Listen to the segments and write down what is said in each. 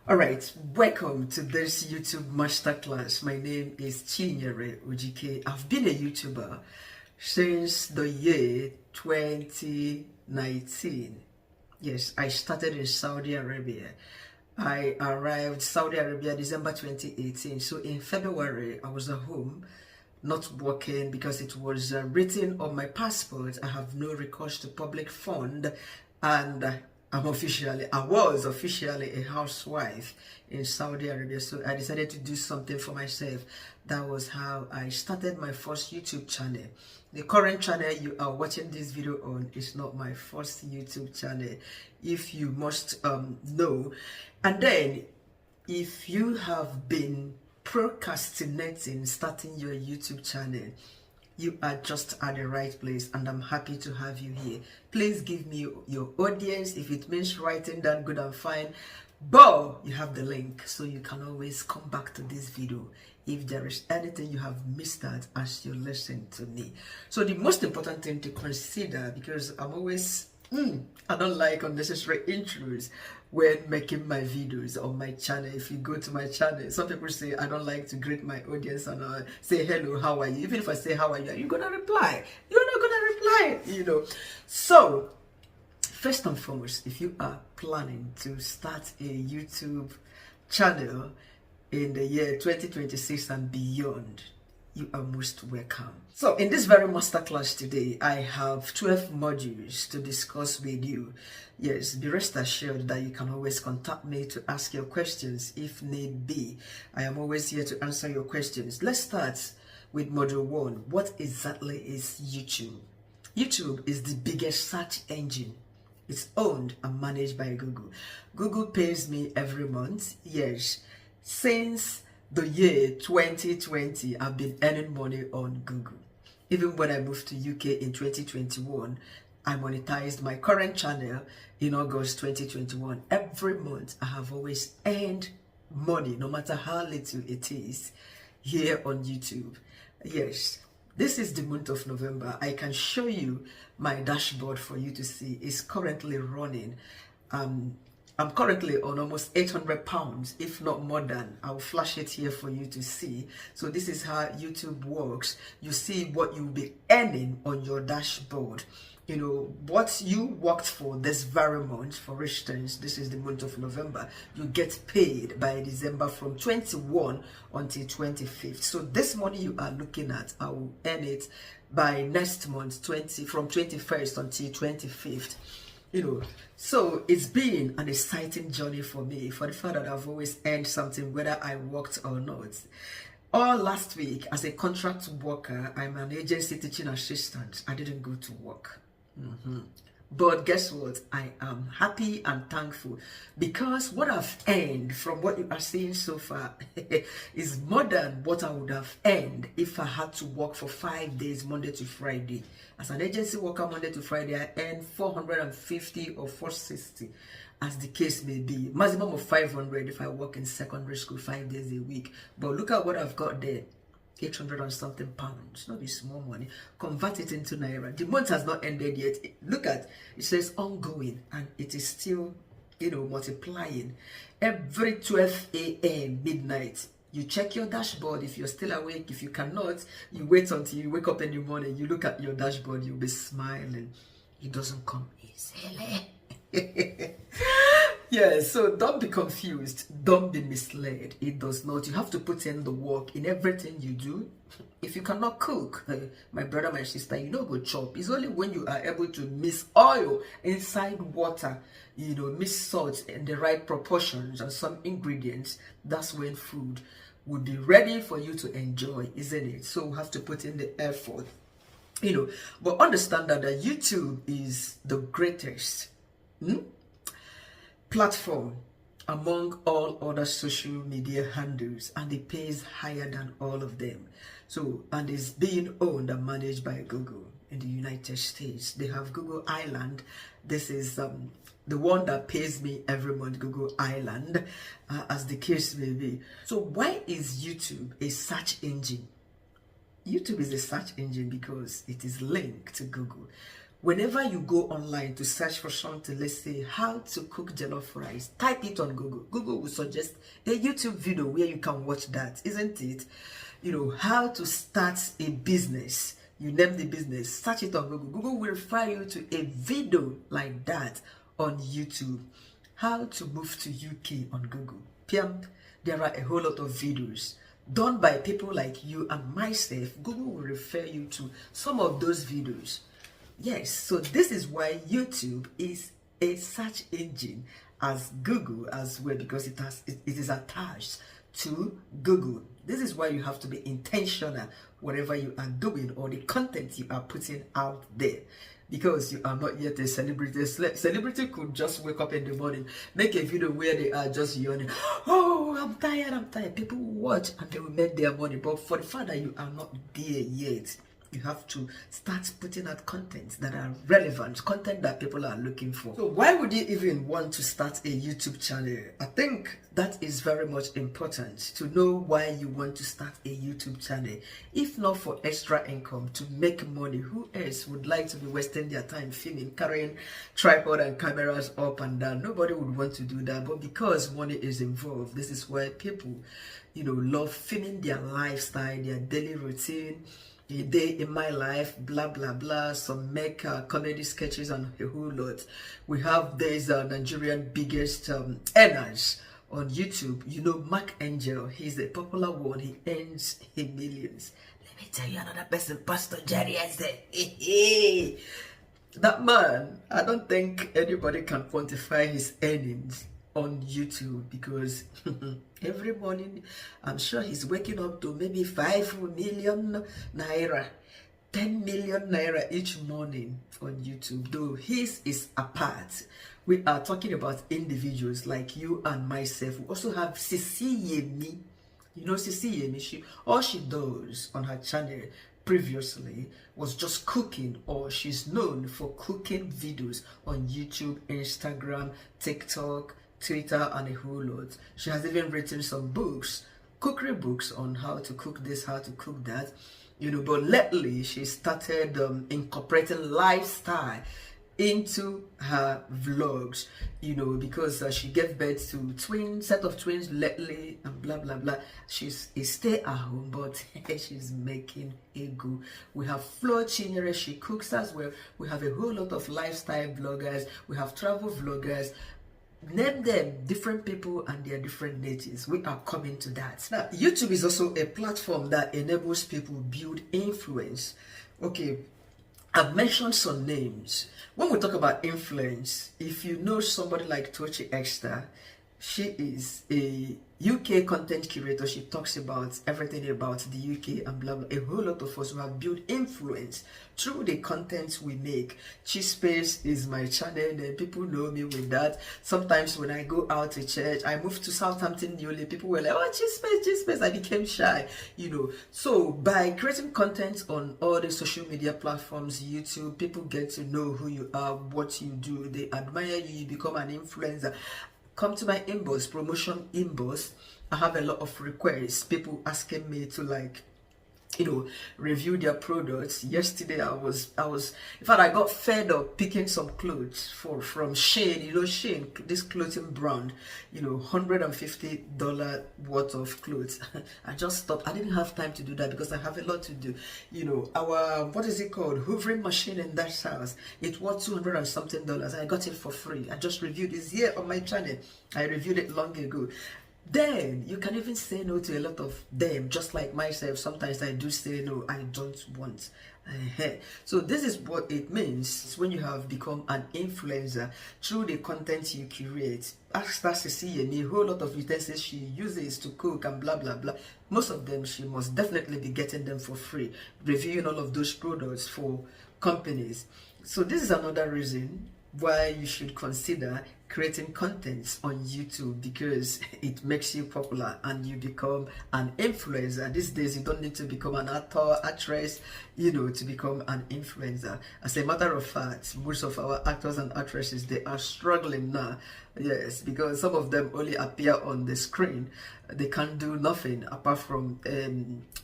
All right, welcome to this YouTube masterclass. My name is Chinyere Ojike. I've been a YouTuber since the year 2019. Yes, I started in Saudi Arabia. I arrived Saudi Arabia December 2018. So in February, I was at home, not working because it was written on my passport. I have no recourse to public fund, and I was officially a housewife in Saudi Arabia. So I decided to do something for myself. That was how I started my first YouTube channel. The current channel you are watching this video on is not my first YouTube channel, if you must know. And then if you have been procrastinating starting your YouTube channel, you are just at the right place, and I'm happy to have you here. Please give me your audience. If it means writing down, good and fine, but you have the link, so you can always come back to this video if there is anything you have missed out as you listen to me. So the most important thing to consider, because I'm always I don't like unnecessary intros when making my videos on my channel. If you go to my channel, some people say I don't like to greet my audience and say hello, how are you? Even if I say how are you, you're gonna reply. You're not gonna reply, So first and foremost, if you are planning to start a YouTube channel in the year 2026 and beyond, you are most welcome. So in this very masterclass today, I have 12 modules to discuss with you. Yes, be rest assured that you can always contact me to ask your questions if need be. I am always here to answer your questions. Let's start with module 1. What exactly is YouTube? YouTube is the biggest search engine. It's owned and managed by Google. Google pays me every month. Yes, since the year 2020, I've been earning money on Google. Even when I moved to UK in 2021, I monetized my current channel in August 2021. Every month, I have always earned money, no matter how little it is, here on YouTube. Yes, this is the month of November. I can show you my dashboard for you to see. It's currently running. I'm currently on almost 800 pounds, if not more than. I'll flash it here for you to see. So this is how YouTube works. You see what you'll be earning on your dashboard. What you worked for this very month. For instance, this is the month of November. You get paid by December from 21 until 25th. So this money you are looking at, I will earn it by next month, from 21st until 25th. So it's been an exciting journey for me, for the fact that I've always earned something whether I worked or not. All last week, as a contract worker, I'm an agency teaching assistant. I didn't go to work. But guess what? I am happy and thankful, because what I've earned from what you are seeing so far is more than what I would have earned if I had to work for 5 days, Monday to Friday. As an agency worker, Monday to Friday, I earn 450 or 460, as the case may be. Maximum of 500 if I work in secondary school 5 days a week. But look at what I've got there. 800 and something pounds, not be small money. Convert it into naira. The month has not ended yet. Look at it, says ongoing, and it is still multiplying. Every 12 a.m. midnight, you check your dashboard if you're still awake. If you cannot, you wait until you wake up in the morning, you look at your dashboard, you'll be smiling. It doesn't come easily. Yeah, so don't be confused, don't be misled. It does not. You have to put in the work in everything you do. If you cannot cook, my brother, my sister, you don't go chop. It's only when you are able to mix oil inside water, mix salt in the right proportions and some ingredients, that's when food will be ready for you to enjoy, isn't it? So we have to put in the effort, but understand that YouTube is the greatest platform among all other social media handles, and it pays higher than all of them. So, and it's being owned and managed by Google in the United States. They have Google Island. This is the one that pays me every month, Google Island, as the case may be. So why is YouTube a search engine? YouTube is a search engine because it is linked to Google. Whenever you go online to search for something, let's say how to cook jollof rice, type it on Google. Google will suggest a YouTube video where you can watch that, isn't it? You know, how to start a business. You name the business, search it on Google. Google will refer you to a video like that on YouTube. How to move to UK on Google. PM, there are a whole lot of videos done by people like you and myself. Google will refer you to some of those videos. Yes, so this is why YouTube is a search engine as Google as well, because it is attached to Google. This is why you have to be intentional whatever you are doing or the content you are putting out there, because you are not yet a celebrity. A celebrity could just wake up in the morning, make a video where they are just yawning, oh, I'm tired. People will watch and they will make their money. But for the fact that you are not there yet, you have to start putting out content that are relevant, content that people are looking for. So why would you even want to start a YouTube channel? I think that is very much important to know why you want to start a YouTube channel. If not for extra income, to make money, who else would like to be wasting their time filming, carrying tripod and cameras up and down? Nobody would want to do that. But because money is involved, this is why people, you know, love filming their lifestyle, their daily routine, a day in my life, blah blah blah. Some make comedy sketches and a whole lot. We have these Nigerian biggest earners on YouTube. You know, Mark Angel, he's a popular one. He earns in millions. Let me tell you another person, Pastor Jerry. I said, that man, I don't think anybody can quantify his earnings on YouTube, because every morning I'm sure he's waking up to maybe 5 million naira, 10 million naira each morning on YouTube. Though his is apart. We are talking about individuals like you and myself. We also have Sisi Yemi. You know Sisi Yemi, all she does on her channel previously was just cooking, or she's known for cooking videos on YouTube, Instagram, TikTok, Twitter, and a whole lot. She has even written some books, cookery books, on how to cook this, how to cook that, you know. But lately she started incorporating lifestyle into her vlogs, you know, because she gave birth to set of twins lately and blah blah blah. She's a stay-at-home, but she's making a go. We have Flo Chinyere, she cooks as well. We have a whole lot of lifestyle vloggers, we have travel vloggers. Name them, different people and their different niches. We are coming to that. Now, YouTube is also a platform that enables people build influence. Okay, I've mentioned some names. When we talk about influence, if you know somebody like Tochi Exter, she is a UK content curator. She talks about everything about the UK and blah blah. A whole lot of us who have built influence through the content we make. Space is my channel, and people know me with that. Sometimes when I go out to church, I moved to Southampton newly, people were like, oh, Space. I became shy, you know. So by creating content on all the social media platforms, YouTube, people get to know who you are, what you do, they admire you, you become an influencer. Come to my inbox, promotion inbox. I have a lot of requests, people asking me to, like, you know, review their products. Yesterday I was in fact, I got fed up picking some clothes from Shein. You know, Shein, this clothing brand, you know, $150 worth of clothes. I just stopped. I didn't have time to do that because I have a lot to do. You know, our, what is it called, hoovering machine in that house, it was $200 and something. I got it for free. I just reviewed this here on my channel. I reviewed it long ago. Then you can even say no to a lot of them, just like myself. Sometimes I do say no, I don't want. So this is what it means when you have become an influencer through the content you curate. Ask that Cecilia, a whole lot of utensils she uses to cook and blah blah blah. Most of them she must definitely be getting them for free, reviewing all of those products for companies. So this is another reason why you should consider creating content on YouTube, because it makes you popular and you become an influencer. These days you don't need to become an actor, actress, you know, to become an influencer. As a matter of fact, most of our actors and actresses, they are struggling now. Yes, because some of them only appear on the screen. They can't do nothing apart from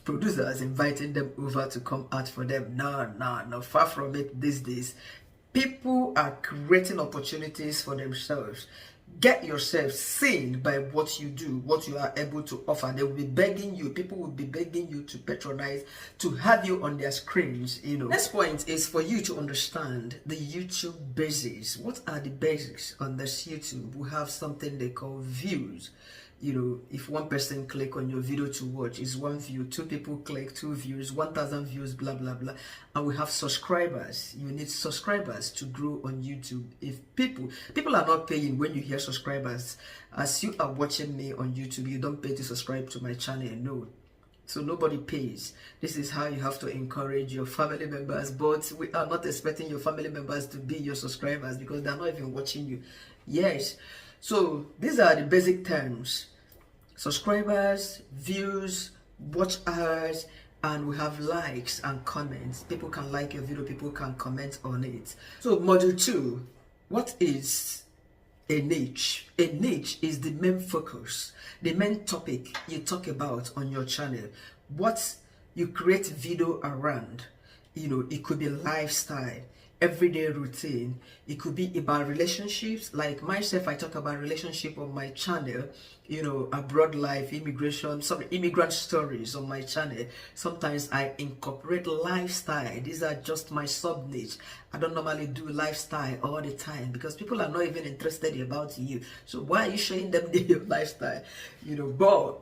producers inviting them over to come out for them. No, far from it these days. People are creating opportunities for themselves. Get yourself seen by what you do, what you are able to offer. They will be begging you, people will be begging you to patronize, to have you on their screens, you know. Next point is for you to understand the YouTube basics. What are the basics on this YouTube? We have something they call views. You know, if one person click on your video to watch, is 1 view, 2 people click, 2 views, 1,000 views, blah blah blah. And we have subscribers. You need subscribers to grow on YouTube. If people are not paying when you hear subscribers, as you are watching me on YouTube, you don't pay to subscribe to my channel. No, so nobody pays. This is how you have to encourage your family members, but we are not expecting your family members to be your subscribers because they're not even watching you. Yes, so these are the basic terms: subscribers, views, watch hours, and we have likes and comments. People can like your video, people can comment on it. So module 2, what is a niche? A niche is the main focus, the main topic you talk about on your channel, what you create video around. You know, it could be lifestyle, everyday routine. It could be about relationships. Like myself, I talk about relationship on my channel, you know, abroad life, immigration, some immigrant stories on my channel. Sometimes I incorporate lifestyle. These are just my sub niche. I don't normally do lifestyle all the time because people are not even interested about you. So why are you showing them your lifestyle? You know, but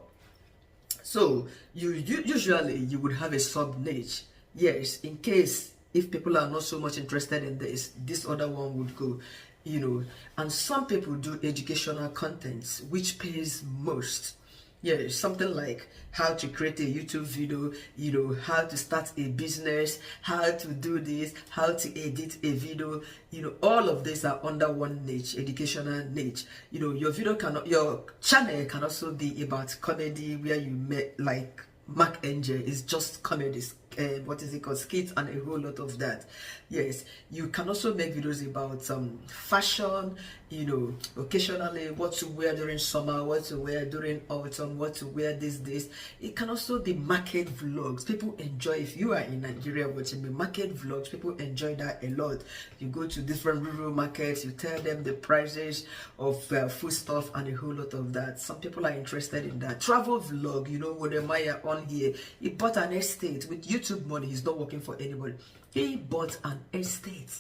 so usually you would have a sub niche. Yes, in case if people are not so much interested in this other one would go, you know. And some people do educational contents, which pays most. Yeah, something like how to create a YouTube video, you know, how to start a business, how to do this, how to edit a video, you know. All of these are under one niche, educational niche. You know, your channel can also be about comedy, where you met like Mark Angel is just comedies. What is it called, skits, and a whole lot of that. Yes, you can also make videos about fashion, you know, occasionally what to wear during summer, what to wear during autumn, what to wear these days. It can also be market vlogs. People enjoy, if you are in Nigeria watching me, market vlogs, people enjoy that a lot. You go to different rural markets, you tell them the prices of food stuff and a whole lot of that. Some people are interested in that. Travel vlog, you know, with Maya on here, he bought an estate with YouTube money. He's not working for anybody. He bought an estate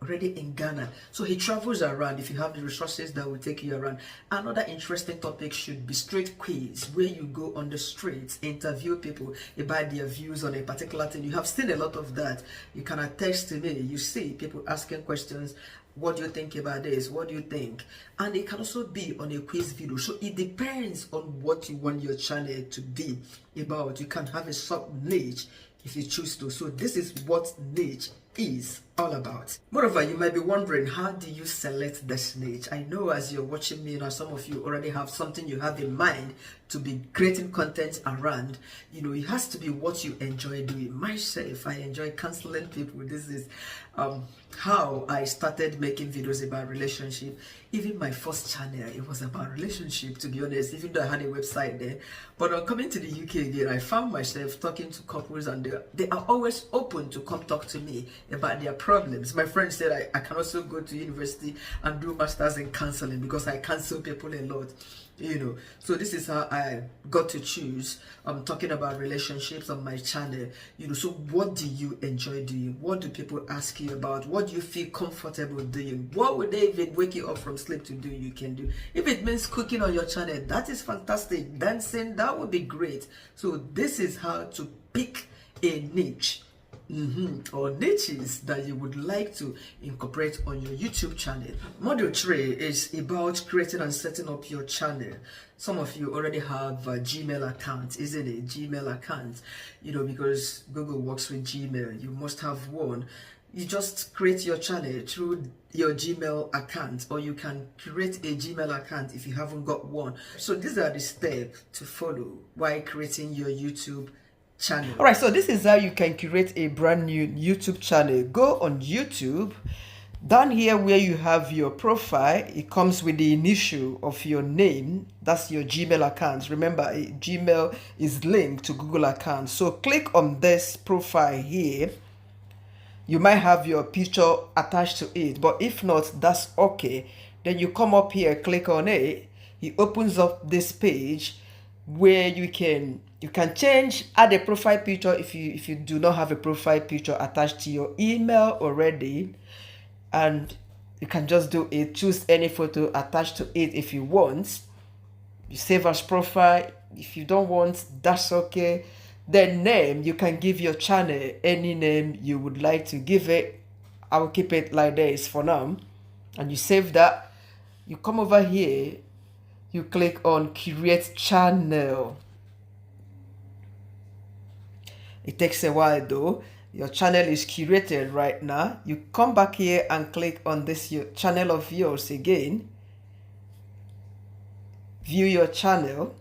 already in Ghana, so he travels around. If you have the resources, that will take you around. Another interesting topic should be street quiz, where you go on the streets, interview people about their views on a particular thing. You have seen a lot of that. You can attest to me. You see people asking questions. What do you think about this? What do you think? And it can also be on a quiz video. So it depends on what you want your channel to be about. You can have a sub niche if you choose to. So this is what niche is all about. Moreover, you might be wondering, how do you select this niche? I know as you're watching me now, some of you already have something you have in mind to be creating content around. You know, it has to be what you enjoy doing. Myself, I enjoy counseling people. This is how I started making videos about relationship. Even my first channel, it was about relationship, to be honest, even though I had a website there. But on coming to the UK again, I found myself talking to couples, and they are always open to come talk to me about their problems. My friend said I can also go to university and do masters in counseling because I counsel people a lot, you know. So this is how I got to choose talking about relationships on my channel, you know. So what do you enjoy doing? What do people ask you about? What do you feel comfortable doing? What would they even wake you up from sleep to do, you can do? If it means cooking on your channel, that is fantastic. Dancing, that would be great. So this is how to pick a niche, or niches that you would like to incorporate on your YouTube channel. Module 3 is about creating and setting up your channel. Some of you already have a Gmail account, isn't it? Gmail account, you know, because Google works with Gmail. You must have one. You just create your channel through your Gmail account, or you can create a Gmail account if you haven't got one. So these are the steps to follow while creating your YouTube channel. All right, so this is how you can create a brand new YouTube channel. Go on YouTube. Down here where you have your profile, it comes with the initial of your name. That's your Gmail account. Remember, Gmail is linked to Google account. So click on this profile here. you might have your picture attached to it, but if not, that's okay. Then you come up here, click on it, it opens up this page where you can change, add a profile picture if you do not have a profile picture attached to your email already, and you can just do it. Choose any photo attached to it if you want. You save as profile. If you don't want, that's okay. Then name, you can give your channel any name you would like to give it. I will keep it like this for now. And you save that. You come over here, you click on create channel. It takes a while though. Your channel is curated right now. You come back here and click on this channel of yours again. View your channel.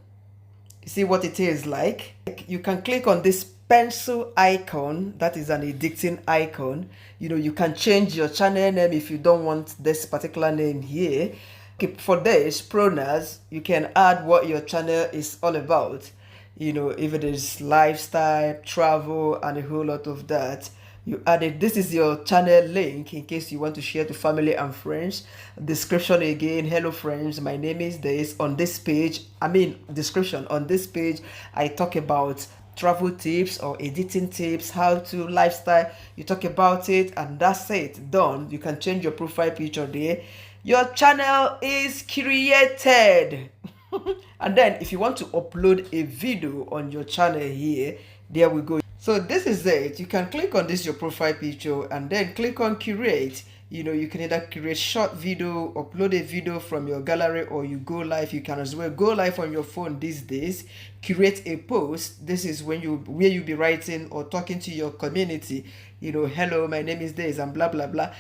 See what it is like. You can click on this pencil icon. That is an editing icon. You can change your channel name if you don't want this particular name here. For this pronouns, you can add what your channel is all about. If it is lifestyle, travel, and a whole lot of that, you add it. This is your channel link in case you want to share to family and friends. Description again. Hello friends, my name is this. On this page, description on this page, I talk about travel tips or editing tips, how to lifestyle. You talk about it and that's it, done. You can change your profile picture there. Your channel is created. And then if you want to upload a video on your channel here, there we go. So this is it. You can click on this, your profile picture, and then click on create. You can either create short video, upload a video from your gallery, or you go live. You can as well go live on your phone these days. Create a post. This is where you'll be writing or talking to your community. Hello, my name is this and blah blah blah.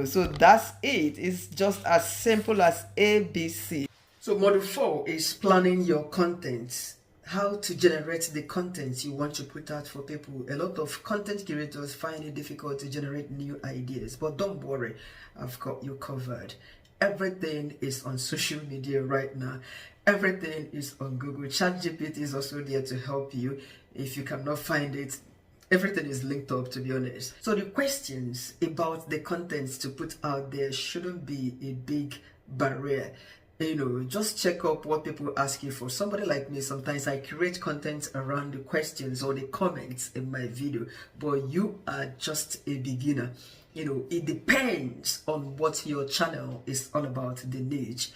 So that's it. It's just as simple as ABC. So module 4 is planning your content. How to generate the content you want to put out for people. A lot of content creators find it difficult to generate new ideas, but don't worry, I've got you covered. Everything is on social media right now. Everything is on Google. ChatGPT is also there to help you. If you cannot find it, everything is linked up, to be honest. So the questions about the contents to put out there shouldn't be a big barrier. Just check up what people ask you for. Somebody like me, sometimes I create content around the questions or the comments in my video, but you are just a beginner. It depends on what your channel is all about, the niche.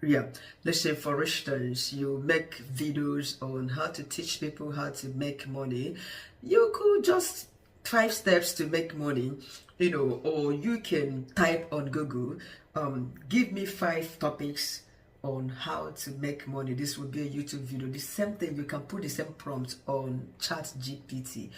Yeah, let's say for instance, you make videos on how to teach people how to make money. You could just 5 steps to make money, or you can type on Google, give me 5 topics on how to make money. This will be a YouTube video. The same thing, you can put the same prompt on ChatGPT.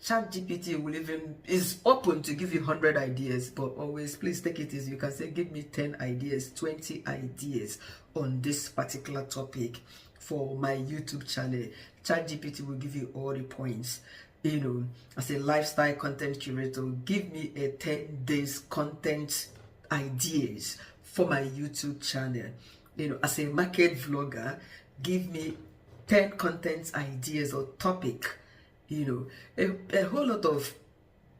ChatGPT is open to give you 100 ideas, but always please take it easy. You can say, give me 10 ideas, 20 ideas on this particular topic for my YouTube channel. ChatGPT will give you all the points. As a lifestyle content curator, give me a 10 days content ideas for my YouTube channel. As a market vlogger, give me 10 content ideas or topic. A whole lot of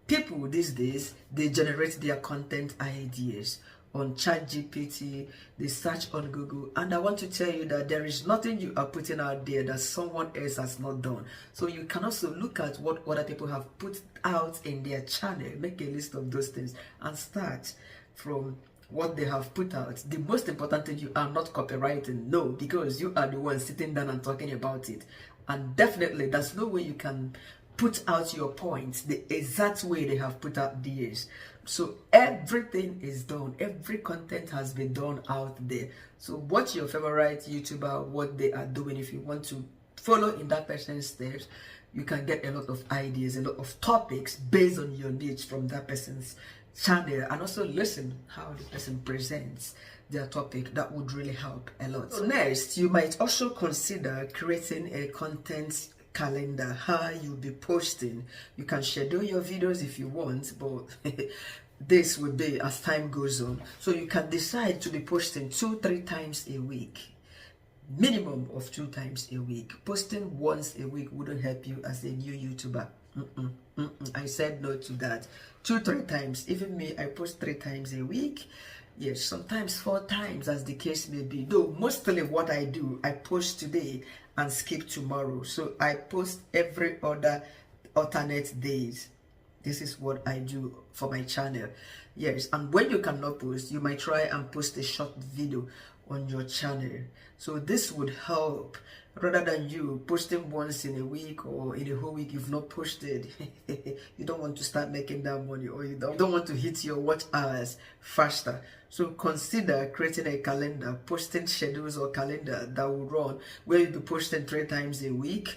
people these days, they generate their content ideas on ChatGPT, they search on Google, and I want to tell you that there is nothing you are putting out there that someone else has not done. So you can also look at what other people have put out in their channel, make a list of those things, and start from what they have put out. The most important thing, you are not copywriting, no, because you are the one sitting down and talking about it. And definitely, there's no way you can put out your points the exact way they have put out theirs. So everything is done. Every content has been done out there. So watch your favorite YouTuber, what they are doing. If you want to follow in that person's steps, you can get a lot of ideas, a lot of topics based on your niche from that person's channel, and also listen how the person presents their topic. That would really help a lot. So next, you might also consider creating a content calendar, how you'll be posting. You can schedule your videos if you want, but this will be as time goes on. So you can decide to be posting 2-3 times a week, minimum of 2 times a week. Posting once a week wouldn't help you as a new YouTuber. I said no to that. 2-3 times. Even me, I post 3 times a week. Yes, sometimes 4 times, as the case may be. Though mostly what I do, I post today and skip tomorrow. So I post every other alternate days. This is what I do for my channel. Yes, and when you cannot post, you might try and post a short video on your channel. So this would help, rather than you posting once in a week or in a whole week you've not posted. You don't want to start making that money, or you don't want to hit your watch hours faster. So consider creating a calendar, posting schedules or calendar that will run where you'll be posting 3 times a week.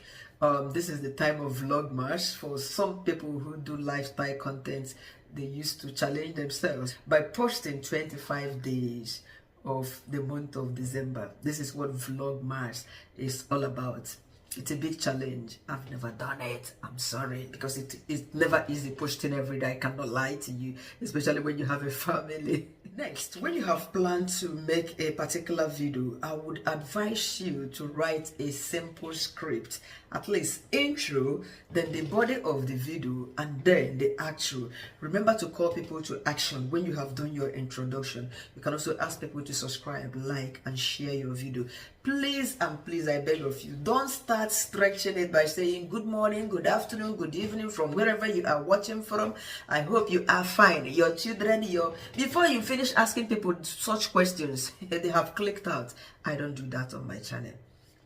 This is the time of Vlogmas. For some people who do lifestyle content, they used to challenge themselves by posting 25 days of the month of December. This is what Vlogmas is all about. It's a big challenge. I've never done it. I'm sorry, because it's never easy posting every day. I cannot lie to you, especially when you have a family. Next, when you have planned to make a particular video, I would advise you to write a simple script, at least intro, then the body of the video, and then the outro. Remember to call people to action when you have done your introduction. You can also ask people to subscribe, like, and share your video. Please and please, I beg of you, don't start stretching it by saying good morning, good afternoon, good evening from wherever you are watching from. I hope you are fine. Your children, before you finish asking people such questions, they have clicked out. I don't do that on my channel.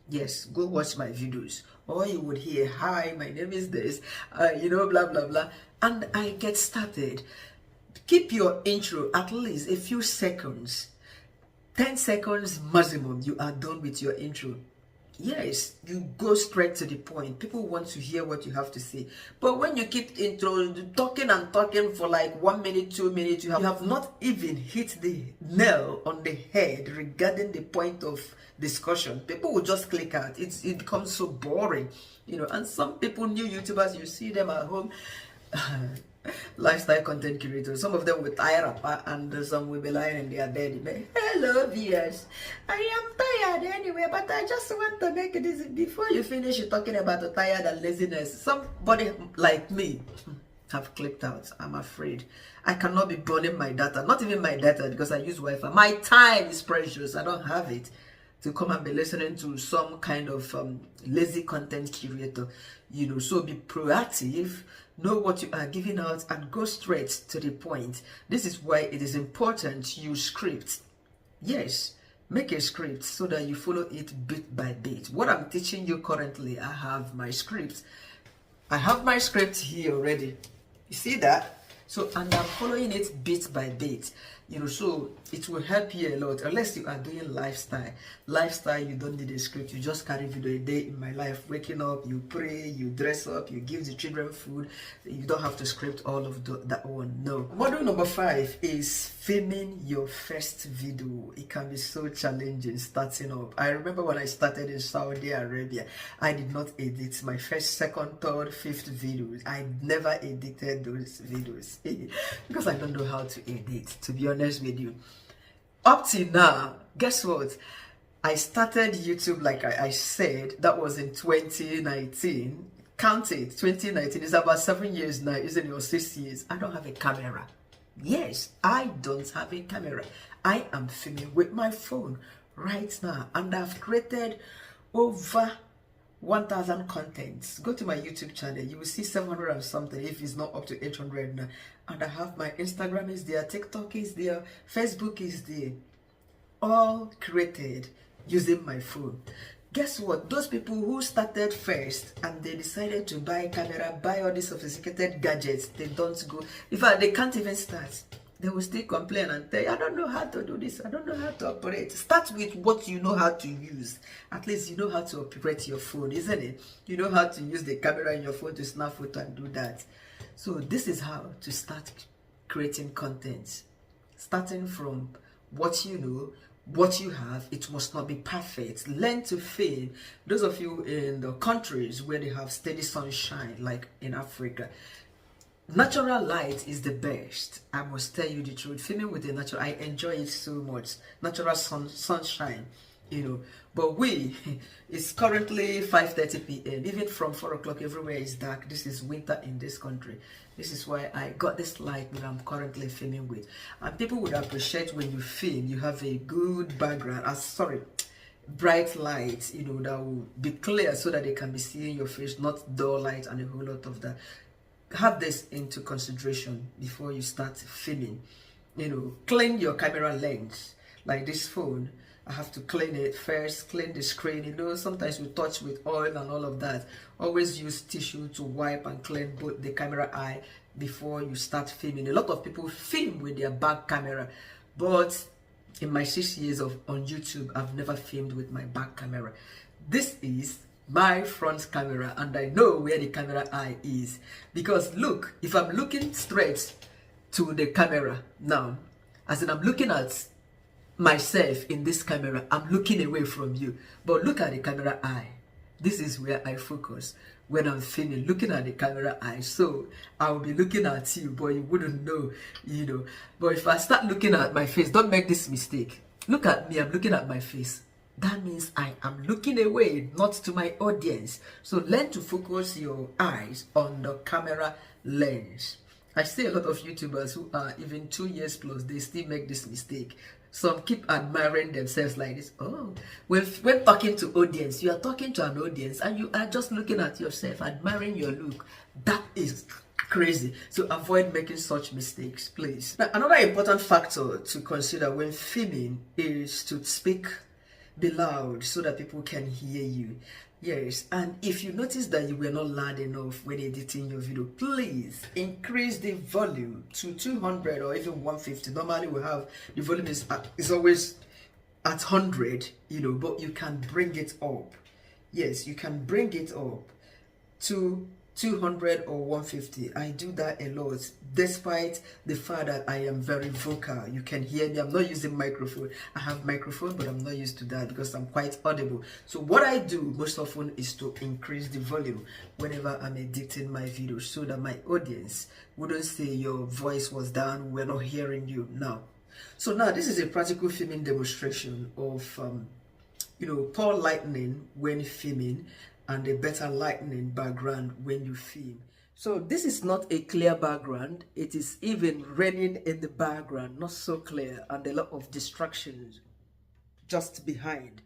Yes, go watch my videos. Or you would hear, hi, my name is this, blah, blah, blah. And I get started. Keep your intro at least a few seconds. 10 seconds maximum, you are done with your intro. Yes, you go straight to the point. People want to hear what you have to say. But when you keep intro talking and talking for like 1 minute, 2 minutes, you have not even hit the nail on the head regarding the point of discussion. People will just click out. It becomes so boring, and some people, new YouTubers, you see them at home. Lifestyle content creators, some of them will tire up, and some will be lying in their bed. Hello viewers, I am tired anyway, but I just want to make this. Before you finish you talking about the tired and laziness, somebody like me have clicked out. I'm afraid I cannot be burning my data, not even my data, because I use Wi-Fi. My time is precious. I don't have it to come and be listening to some kind of lazy content curator, so be proactive, know what you are giving out, and go straight to the point. This is why it is important you script. Yes, make a script so that you follow it bit by bit. What I'm teaching you currently, I have my script. I have my script here already. You see that? So, and I'm following it bit by bit, so it will help you a lot. Unless you are doing lifestyle, you don't need a script. You just carry video a day in my life, waking up, you pray, you dress up, you give the children food. You don't have to script all of that one. No. Module number 5 is filming your first video. It can be so challenging starting up. I remember when I started in Saudi Arabia, I did not edit my first, second, third, fifth videos. I never edited those videos because I don't know how to edit, to be honest with you. Up till now, guess what? I started YouTube, like I said, that was in 2019. Count it, 2019 is about 7 years now, isn't it, or 6 years? I don't have a camera. Yes, I don't have a camera. I am filming with my phone right now, and I've created over 1,000 contents. Go to my YouTube channel, you will see 700 and something, if it's not up to 800 now. And I have my Instagram is there, TikTok is there, Facebook is there, all created using my phone. Guess what? Those people who started first and they decided to buy camera, buy all these sophisticated gadgets, they don't go. In fact, they can't even start. They will still complain and say, I don't know how to do this, I don't know how to operate. Start with what you know how to use. At least you know how to operate your phone, isn't it? You know how to use the camera in your phone to snap photo and do that. So this is how to start creating content. Starting from what you know, what you have. It must not be perfect. Learn to fail. Those of you in the countries where they have steady sunshine, like in Africa, natural light is the best. I must tell you the truth. Filming with the natural, I enjoy it so much. Natural sunshine, But it's currently 5:30 p.m. Even from 4 o'clock, everywhere is dark. This is winter in this country. This is why I got this light that I'm currently filming with. And people would appreciate when you film, you have a good background. Bright light, that will be clear so that they can be seeing your face, not dull light and a whole lot of that. Have this into consideration before you start filming. Clean your camera lens. Like this phone, I have to clean it first, clean the screen. Sometimes we touch with oil and all of that. Always use tissue to wipe and clean both the camera eye before you start filming. A lot of people film with their back camera, but in my 6 years on YouTube, I've never filmed with my back camera. This is my front camera, and I know where the camera eye is, because look, if I'm looking straight to the camera now, as in I'm looking at myself in this camera, I'm looking away from you. But look at the camera eye. This is where I focus when I'm filming, looking at the camera eye. So I'll be looking at you, but you wouldn't know, But if I start looking at my face, don't make this mistake. Look at me, I'm looking at my face. That means I am looking away, not to my audience. So learn to focus your eyes on the camera lens. I see a lot of YouTubers who are even 2 years plus, they still make this mistake. Some keep admiring themselves like this. Oh, when talking to audience, you are talking to an audience and you are just looking at yourself, admiring your look. That is crazy. So avoid making such mistakes, please. Now, another important factor to consider when filming is to speak, be loud so that people can hear you. Yes, and if you notice that you were not loud enough when editing your video, please increase the volume to 200 or even 150. Normally we have the volume is always at 100, but you can bring it up. Yes, you can bring it up to 200 or 150. I do that a lot, despite the fact that I am very vocal. You can hear me. I'm not using microphone. I have microphone, but I'm not used to that because I'm quite audible. So what I do most often is to increase the volume whenever I'm editing my videos, so that my audience wouldn't say your voice was down, we're not hearing you now. So now this is a practical filming demonstration of poor lighting when filming and a better lighting background when you film. So this is not a clear background. It is even raining in the background, not so clear, and a lot of distractions just behind,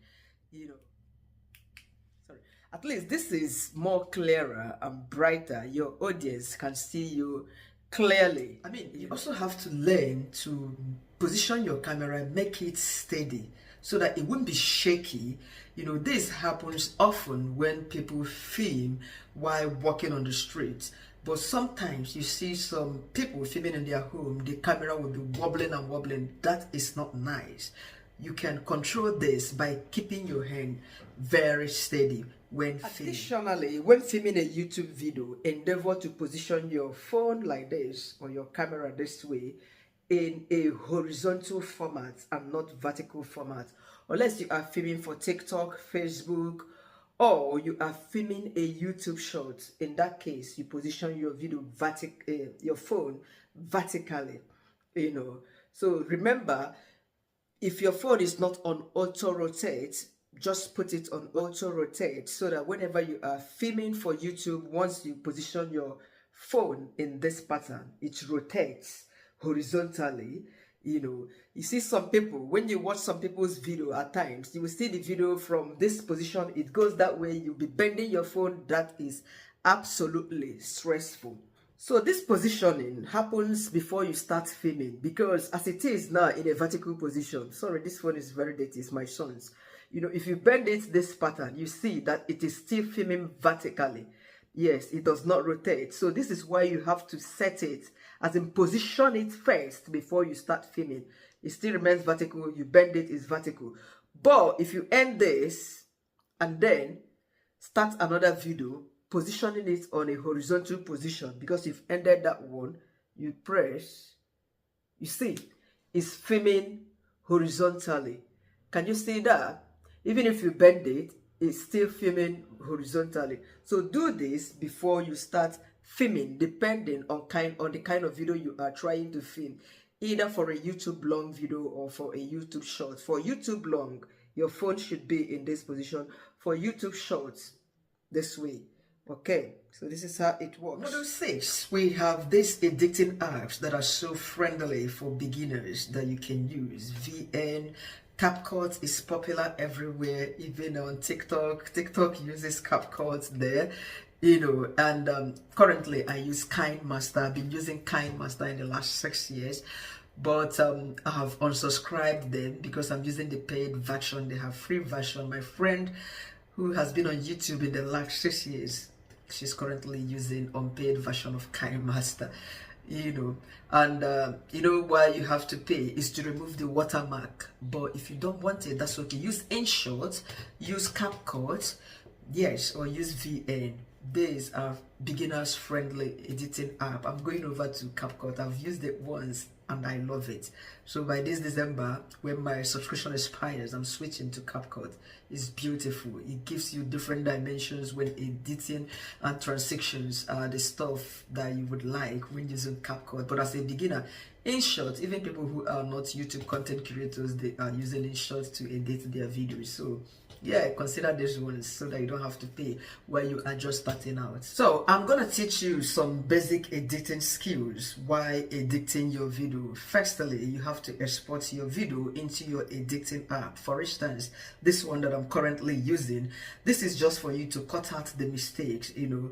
Sorry. At least this is more clearer and brighter. Your audience can see you clearly. I mean, you also have to learn to position your camera, make it steady so that it won't be shaky. This happens often when people film while walking on the street. But sometimes you see some people filming in their home, the camera will be wobbling and wobbling. That is not nice. You can control this by keeping your hand very steady when filming. Additionally, when filming a YouTube video, endeavor to position your phone like this or your camera this way in a horizontal format and not vertical format, unless you are filming for TikTok, Facebook, or you are filming a YouTube short. In that case, you position your video your phone vertically. So remember, if your phone is not on auto rotate, just put it on auto rotate so that whenever you are filming for YouTube, once you position your phone in this pattern, it rotates horizontally. You see some people, when you watch some people's video at times, you will see the video from this position, it goes that way, you'll be bending your phone. That is absolutely stressful. So this positioning happens before you start filming, because as it is now in a vertical position, sorry, this phone is very dirty, it's my son's. If you bend it this pattern, you see that it is still filming vertically. Yes, it does not rotate. So this is why you have to set it, as in position it first before you start filming. It still remains vertical. You bend it, it's vertical. But if you end this and then start another video, positioning it on a horizontal position, because you've ended that one, you press, you see, it's filming horizontally. Can you see that? Even if you bend it, it's still filming horizontally. So do this before you start filming, depending on the kind of video you are trying to film, either for a YouTube long video or for a YouTube short. For YouTube long, your phone should be in this position. For YouTube Shorts, this way. Okay, so this is how it works. Model 6, we have these editing apps that are so friendly for beginners that you can use. VN, CapCut is popular everywhere, even on TikTok. TikTok uses CapCut there, you know, and currently I use KineMaster. I've been using KineMaster in the last 6 years, but I have unsubscribed them because I'm using the paid version. They have free version. My friend who has been on YouTube in the last 6 years, she's currently using unpaid version of KineMaster, you know. And you know why you have to pay is to remove the watermark. But if you don't want it, that's okay. Use InShot, use CapCut, yes, or use VN. These are beginners friendly editing app. I'm going over to CapCut. I've used it once and I love it. So by this December, when my subscription expires, I'm switching to CapCut. It's beautiful. It gives you different dimensions when editing, and transitions are the stuff that you would like when using CapCut. But as a beginner, InShot, even people who are not YouTube content creators, they are using InShot to edit their videos. So yeah, consider this one so that you don't have to pay while you are just starting out. So I'm gonna teach you some basic editing skills while editing your video. Firstly, you have to export your video into your editing app. For instance, this one that I'm currently using, this is just for you to cut out the mistakes, you know.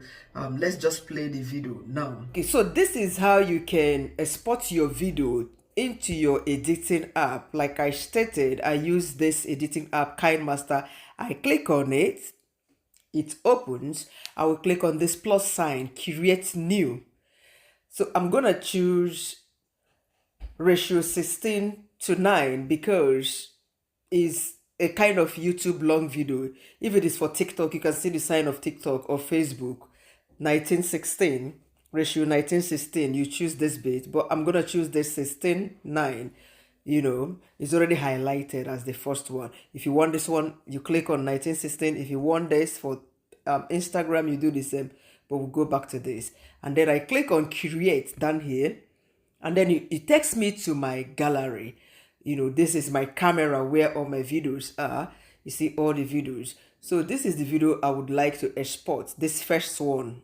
Let's just play the video now. Okay, so this is how you can export your video into your editing app. Like I stated, I use this editing app, KineMaster. I click on it, it opens. I will click on this plus sign, create new. So I'm gonna choose ratio 16:9 because it's a kind of YouTube long video. If it is for TikTok, you can see the sign of TikTok or Facebook. 19:16, ratio 19:16, you choose this bit, but I'm gonna choose this 16:9. You know, it's already highlighted as the first one. If you want this one, you click on 19:16. If you want this for Instagram, you do the same, but we'll go back to this. And then I click on create down here, and then it takes me to my gallery. You know, this is my camera where all my videos are. You see all the videos. So this is the video I would like to export, this first one.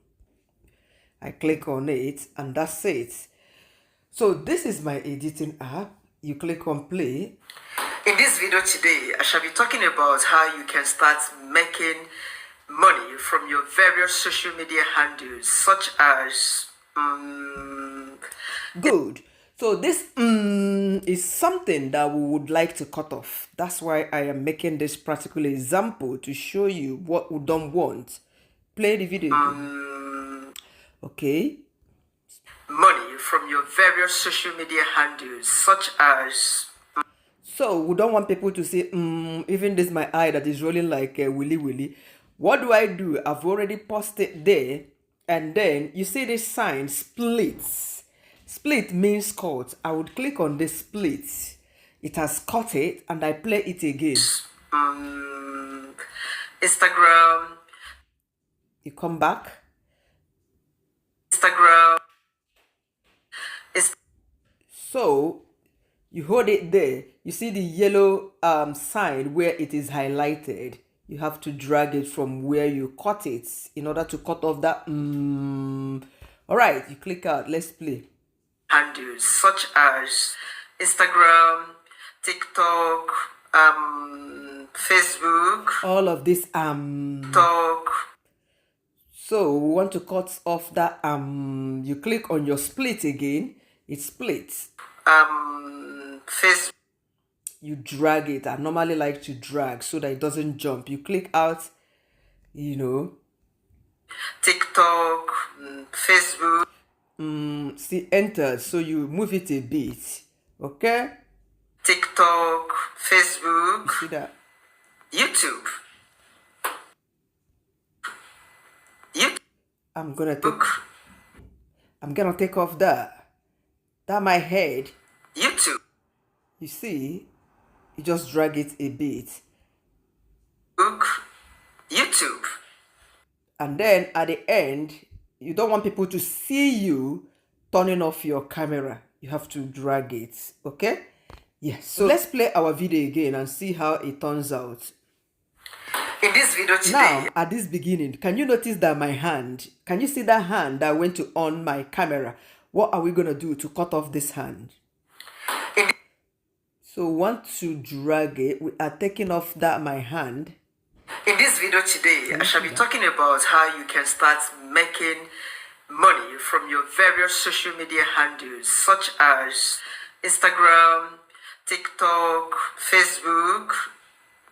I click on it and that's it. So this is my editing app. You click on play. In this video today, I shall be talking about how you can start making money from your various social media handles, such as good. So this is something that we would like to cut off. That's why I am making this practical example to show you what we don't want. Play the video. Okay. Money from your various social media handles, such as. So we don't want people to say, even this my eye that is rolling like a willy willy. What do? I've already posted there, and then you see this sign, splits. Split means cut. I would click on this split. It has cut it, and I play it again. Instagram. You come back. Instagram. So you hold it there. You see the yellow sign where it is highlighted. You have to drag it from where you cut it in order to cut off that. All right, you click out. Let's play. Handles such as Instagram, TikTok, Facebook. All of this talk. So we want to cut off that you click on your split again. It splits. Facebook. You drag it. I normally like to drag so that it doesn't jump. You click out, you know. TikTok, Facebook. See, enter. So you move it a bit. Okay? TikTok, Facebook. You see that? YouTube. I'm gonna take off that my head. YouTube. You see, you just drag it a bit. YouTube. And then at the end, you don't want people to see you turning off your camera. You have to drag it, okay? Yes, so let's play our video again and see how it turns out. In this video today, now at this beginning, can you notice that my hand, can you see that hand that went to on my camera? What are we going to do to cut off this hand? So want to drag it, we are taking off that my hand. In this video today, I shall be talking about how you can start making money from your various social media handles such as Instagram, TikTok, Facebook,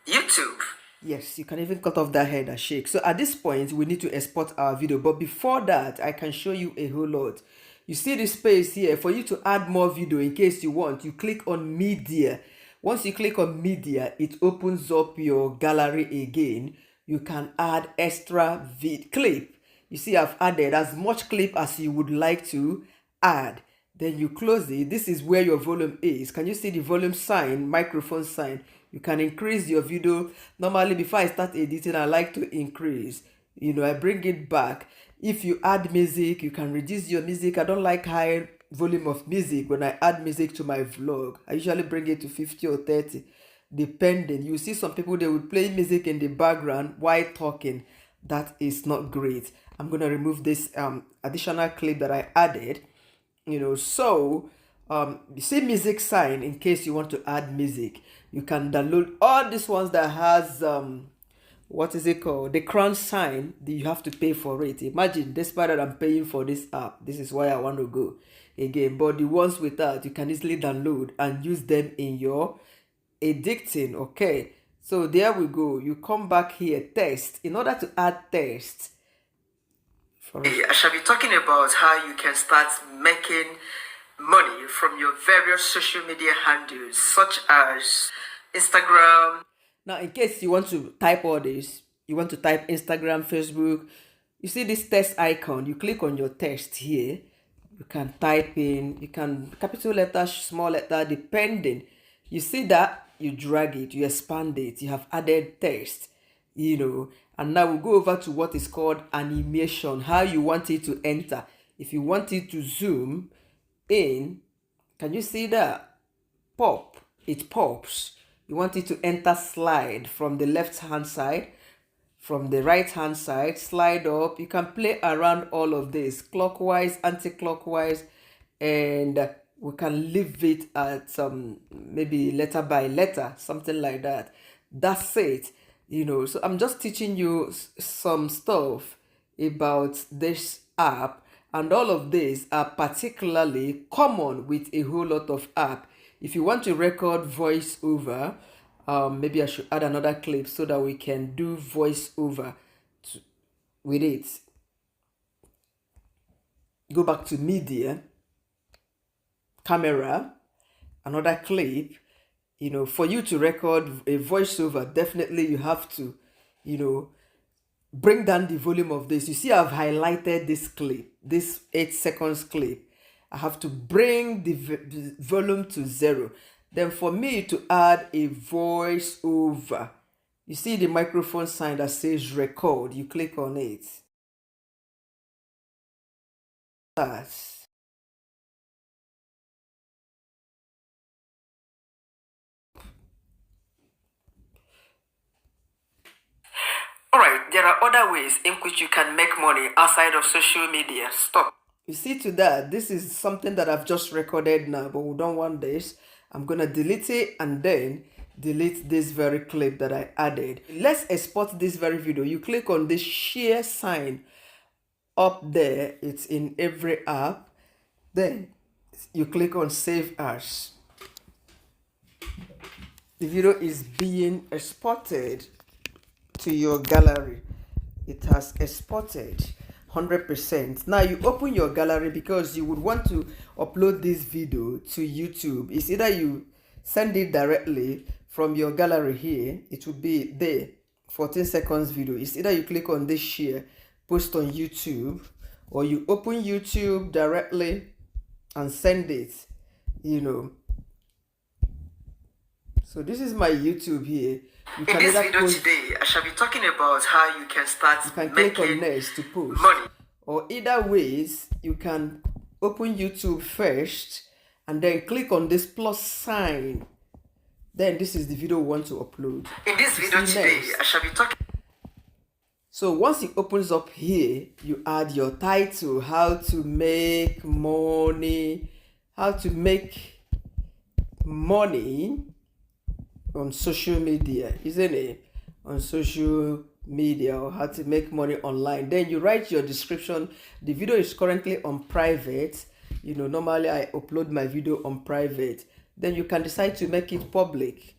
YouTube. Yes, you can even cut off that head and shake. So at this point, we need to export our video. But before that, I can show you a whole lot. You see this space here for you to add more video in case you want. You click on media. Once you click on media, it opens up your gallery again. You can add extra clip. You see, I've added as much clip as you would like to add. Then you close it. This is where your volume is. Can you see the volume sign, microphone sign? You can increase your video. Normally, before I start editing, I like to increase. I bring it back. If you add music, you can reduce your music. I don't like high volume of music when I add music to my vlog. I usually bring it to 50 or 30, depending. You see some people, they will play music in the background while talking. That is not great. I'm going to remove this additional clip that I added. You see music sign in case you want to add music. You can download all these ones that has what is it called, the crown sign. You have to pay for it. Imagine, despite that I'm paying for this app, this is why I want to go again. But the ones without, you can easily download and use them in your editing. Okay, so there we go. You come back here, text. In order to add text, I shall be talking about how you can start making money from your various social media handles such as Instagram. Now, in case you want to type all this, you want to type Instagram, Facebook, you see this text icon, you click on your text here. You can type in, you can capital letter, small letter, depending. You see that, you drag it, you expand it, you have added text, and now we'll go over to what is called animation, how you want it to enter. If you want it to zoom in, can you see that? Pop, it pops. You want it to enter slide from the left hand side, from the right hand side, slide up. You can play around all of this, clockwise, anti-clockwise, and we can leave it at maybe letter by letter, something like that. That's it. So I'm just teaching you some stuff about this app, and all of these are particularly common with a whole lot of app. If you want to record voiceover, maybe I should add another clip so that we can do voiceover with it. Go back to media, camera, another clip. For you to record a voiceover, definitely you have to, bring down the volume of this. You see, I've highlighted this clip, this 8 seconds clip. I have to bring the volume to 0. Then for me to add a voiceover, you see the microphone sign that says record. You click on it. That's Alright, there are other ways in which you can make money outside of social media. Stop. You see to that, this is something that I've just recorded now, but we don't want this. I'm going to delete it and then delete this very clip that I added. Let's export this very video. You click on this share sign up there. It's in every app. Then you click on save as. The video is being exported to your gallery. It has exported 100%. Now you open your gallery because you would want to upload this video to YouTube. It's either you send it directly from your gallery here, it will be there, 14 seconds video. It's either you click on this share, post on YouTube, or you open YouTube directly and send it, So this is my YouTube here. In this video today, I shall be talking about how you can start click on next to post money. Or either ways, you can open YouTube first and then click on this plus sign Then this is the video we want to upload. In this video today, I shall be talking. So once it opens up here, you add your title, how to make money, on social media, isn't it? On social media, or how to make money online. Then you write your description. The video is currently on private. Normally I upload my video on private. Then you can decide to make it public.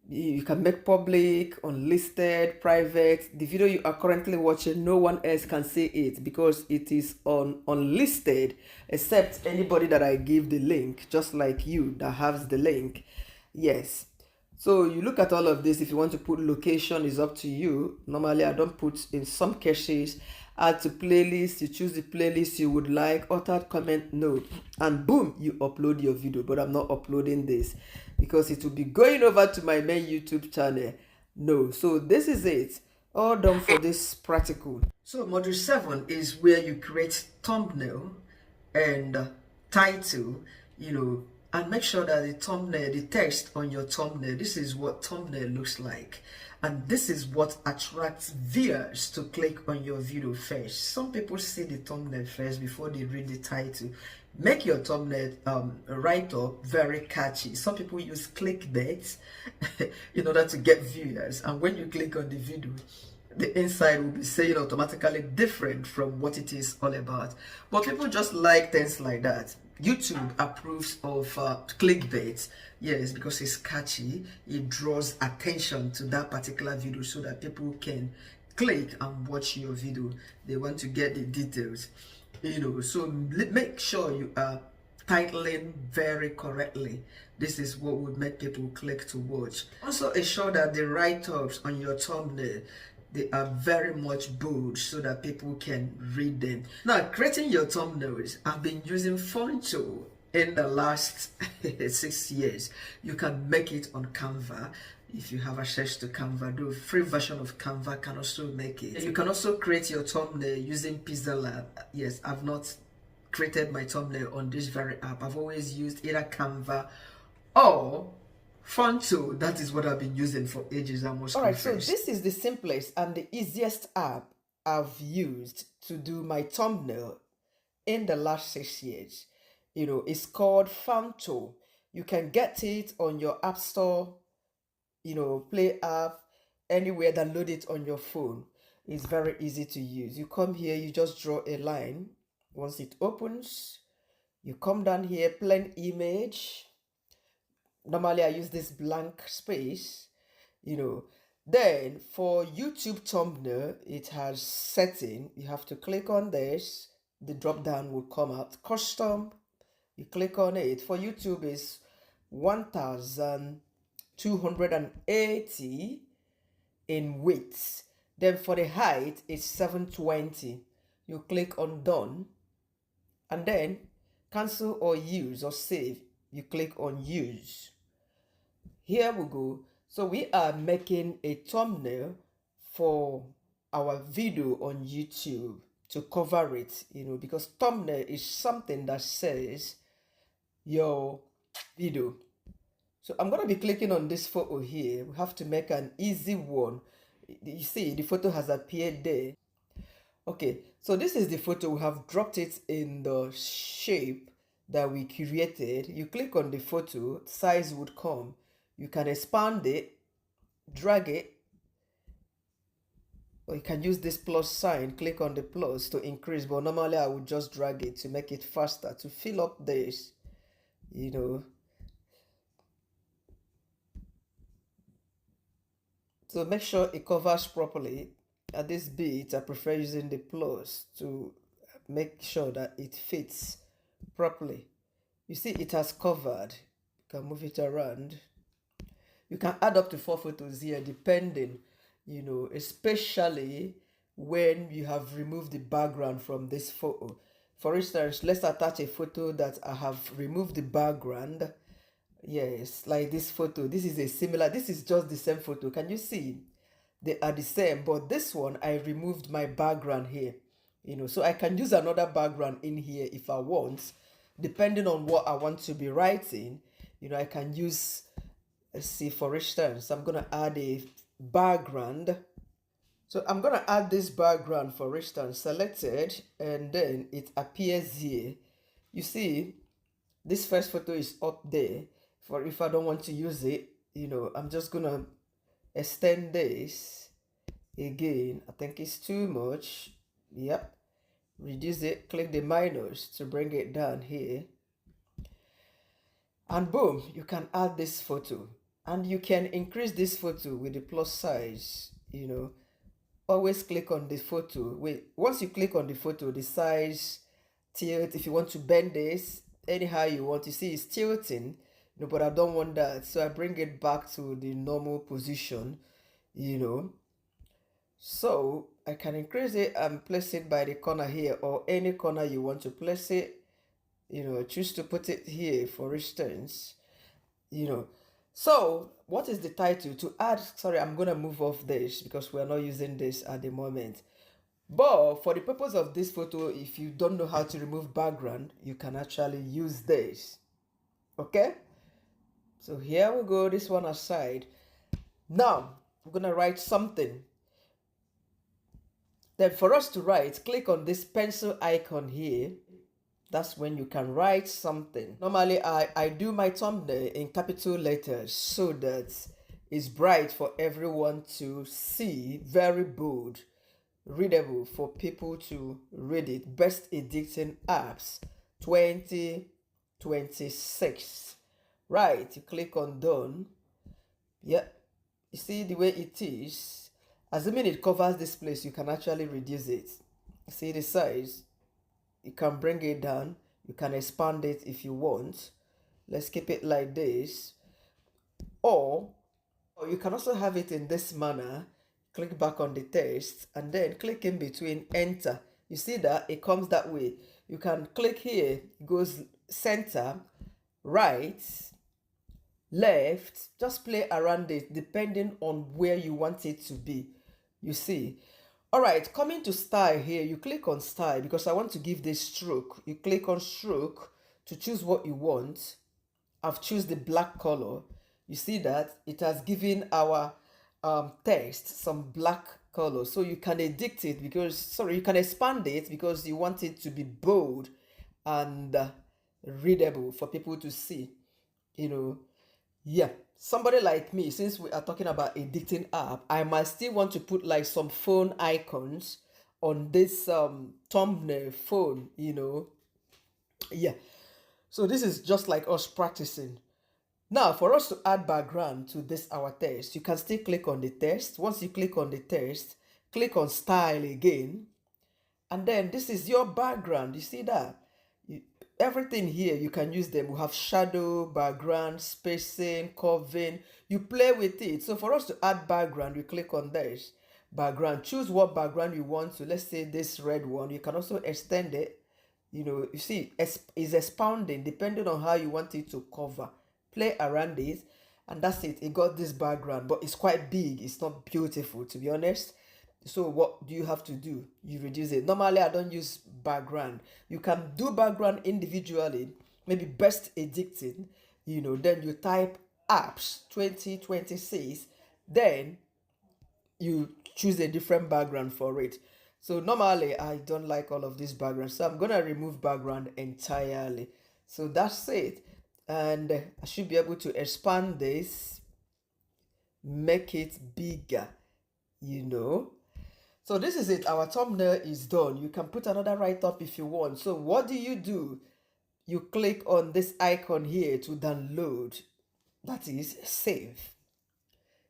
You can make public, unlisted, private. The video you are currently watching, no one else can see it because it is on unlisted except anybody that I give the link, just like you that has the link. Yes. So you look at all of this. If you want to put location, is up to you. Normally I don't put. In some cases, add to playlist. You choose the playlist you would like, authored comment, no, and boom, you upload your video. But I'm not uploading this because it will be going over to my main YouTube channel. No. So this is it, all done for this practical. So module 7 is where you create thumbnail and title, and make sure that the thumbnail, the text on your thumbnail, this is what thumbnail looks like. And this is what attracts viewers to click on your video first. Some people see the thumbnail first before they read the title. Make your thumbnail write up very catchy. Some people use clickbait in order to get viewers. And when you click on the video, the inside will be saying automatically different from what it is all about. But people just like things like that. YouTube approves of clickbait, yes, because it's catchy. It draws attention to that particular video so that people can click and watch your video. They want to get the details, so make sure you are titling very correctly. This is what would make people click to watch. Also ensure that the write-ups on your thumbnail, they are very much bold so that people can read them. Now, creating your thumbnails, I've been using Fonto in the last 6 years. You can make it on Canva. If you have access to Canva, the free version of Canva can also make it. You can also create your thumbnail using Pizza Lab. Yes, I've not created my thumbnail on this very app. I've always used either Canva or Fonto. That is what I've been using for ages. Alright, so this is the simplest and the easiest app I've used to do my thumbnail in the last 6 years. It's called Fonto. You can get it on your app store, Play app, anywhere, download it on your phone. It's very easy to use. You come here, you just draw a line. Once it opens, you come down here, plain image. Normally I use this blank space, Then for YouTube thumbnail, it has setting. You have to click on this. The drop down will come out. Custom, you click on it. For YouTube is 1280 in width. Then for the height, it's 720. You click on done. And then cancel or use or save. You click on use. Here we go. So we are making a thumbnail for our video on YouTube to cover it, because thumbnail is something that says your video. So I'm going to be clicking on this photo here. We have to make an easy one. You see, the photo has appeared there. Okay, so this is the photo. We have dropped it in the shape that we created. You click on the photo, size would come. You can expand it, drag it, or you can use this plus sign, click on the plus to increase, but normally I would just drag it to make it faster, to fill up this, So make sure it covers properly. At this bit, I prefer using the plus to make sure that it fits properly. You see, it has covered. You can move it around. You can add up to 4 photos here, depending, especially when you have removed the background from this photo. For instance, let's attach a photo that I have removed the background. Yes, like this photo. This is just the same photo. Can you see? They are the same, but this one, I removed my background here. So I can use another background in here if I want, depending on what I want to be writing. I can use Let's see, for instance, I'm going to add a background. So I'm going to add this background, for instance, selected, and then it appears here. You see, this first photo is up there. For if I don't want to use it, I'm just going to extend this again. I think it's too much. Yep. Reduce it, click the minus to bring it down here. And boom, you can add this photo. And you can increase this photo with the plus size, Always click on the photo. Once you click on the photo, the size, tilt, if you want to bend this, anyhow you want. You see it's tilting, but I don't want that. So I bring it back to the normal position, So I can increase it and place it by the corner here, or any corner you want to place it. Choose to put it here, for instance. So what is the title to add? Sorry, I'm gonna move off this because we're not using this at the moment. But for the purpose of this photo, if you don't know how to remove background, you can actually use this. Okay, so here we go, this one aside. Now I'm gonna write something. Then for us to write, click on this pencil icon here. That's when you can write something. Normally, I do my thumbnail in capital letters so that it's bright for everyone to see, very bold, readable for people to read it. Best editing apps 2026. Right, you click on done. Yeah, you see the way it is. Assuming it covers this place, you can actually reduce it. See the size. You can bring it down. You can expand it if you want. Let's keep it like this. Or you can also have it in this manner. Click back on the text and then click in between, enter. You see that it comes that way. You can click here, it goes center, right, left. Just play around it depending on where you want it to be. You see. All right, coming to style here, you click on style because I want to give this stroke. You click on stroke to choose what you want. I've chosen the black color. You see that it has given our text some black color. So you can edit it you can expand it because you want it to be bold and readable for people to see, Yeah, somebody like me, since we are talking about editing app, I might still want to put like some phone icons on this thumbnail phone, Yeah, so this is just like us practicing. Now, for us to add background to this our text, you can still click on the text. Once you click on the text, click on style again, and then this is your background. You see that? Everything here you can use them. We have shadow, background, spacing, curving. You play with it. So for us to add background, we click on this background. Choose what background you want. So let's say this red one. You can also extend it. You see it's expounding depending on how you want it to cover. Play around it, and that's it. It got this background, but it's quite big. It's not beautiful, to be honest. So what do you have to do? You reduce it. Normally, I don't use background. You can do background individually, maybe best editing, then you type apps 2026, then you choose a different background for it. So normally, I don't like all of this background. So I'm going to remove background entirely. So that's it. And I should be able to expand this, make it bigger, So this is it. Our thumbnail is done. You can put another write-up if you want. So what do? You click on this icon here to download. That is save.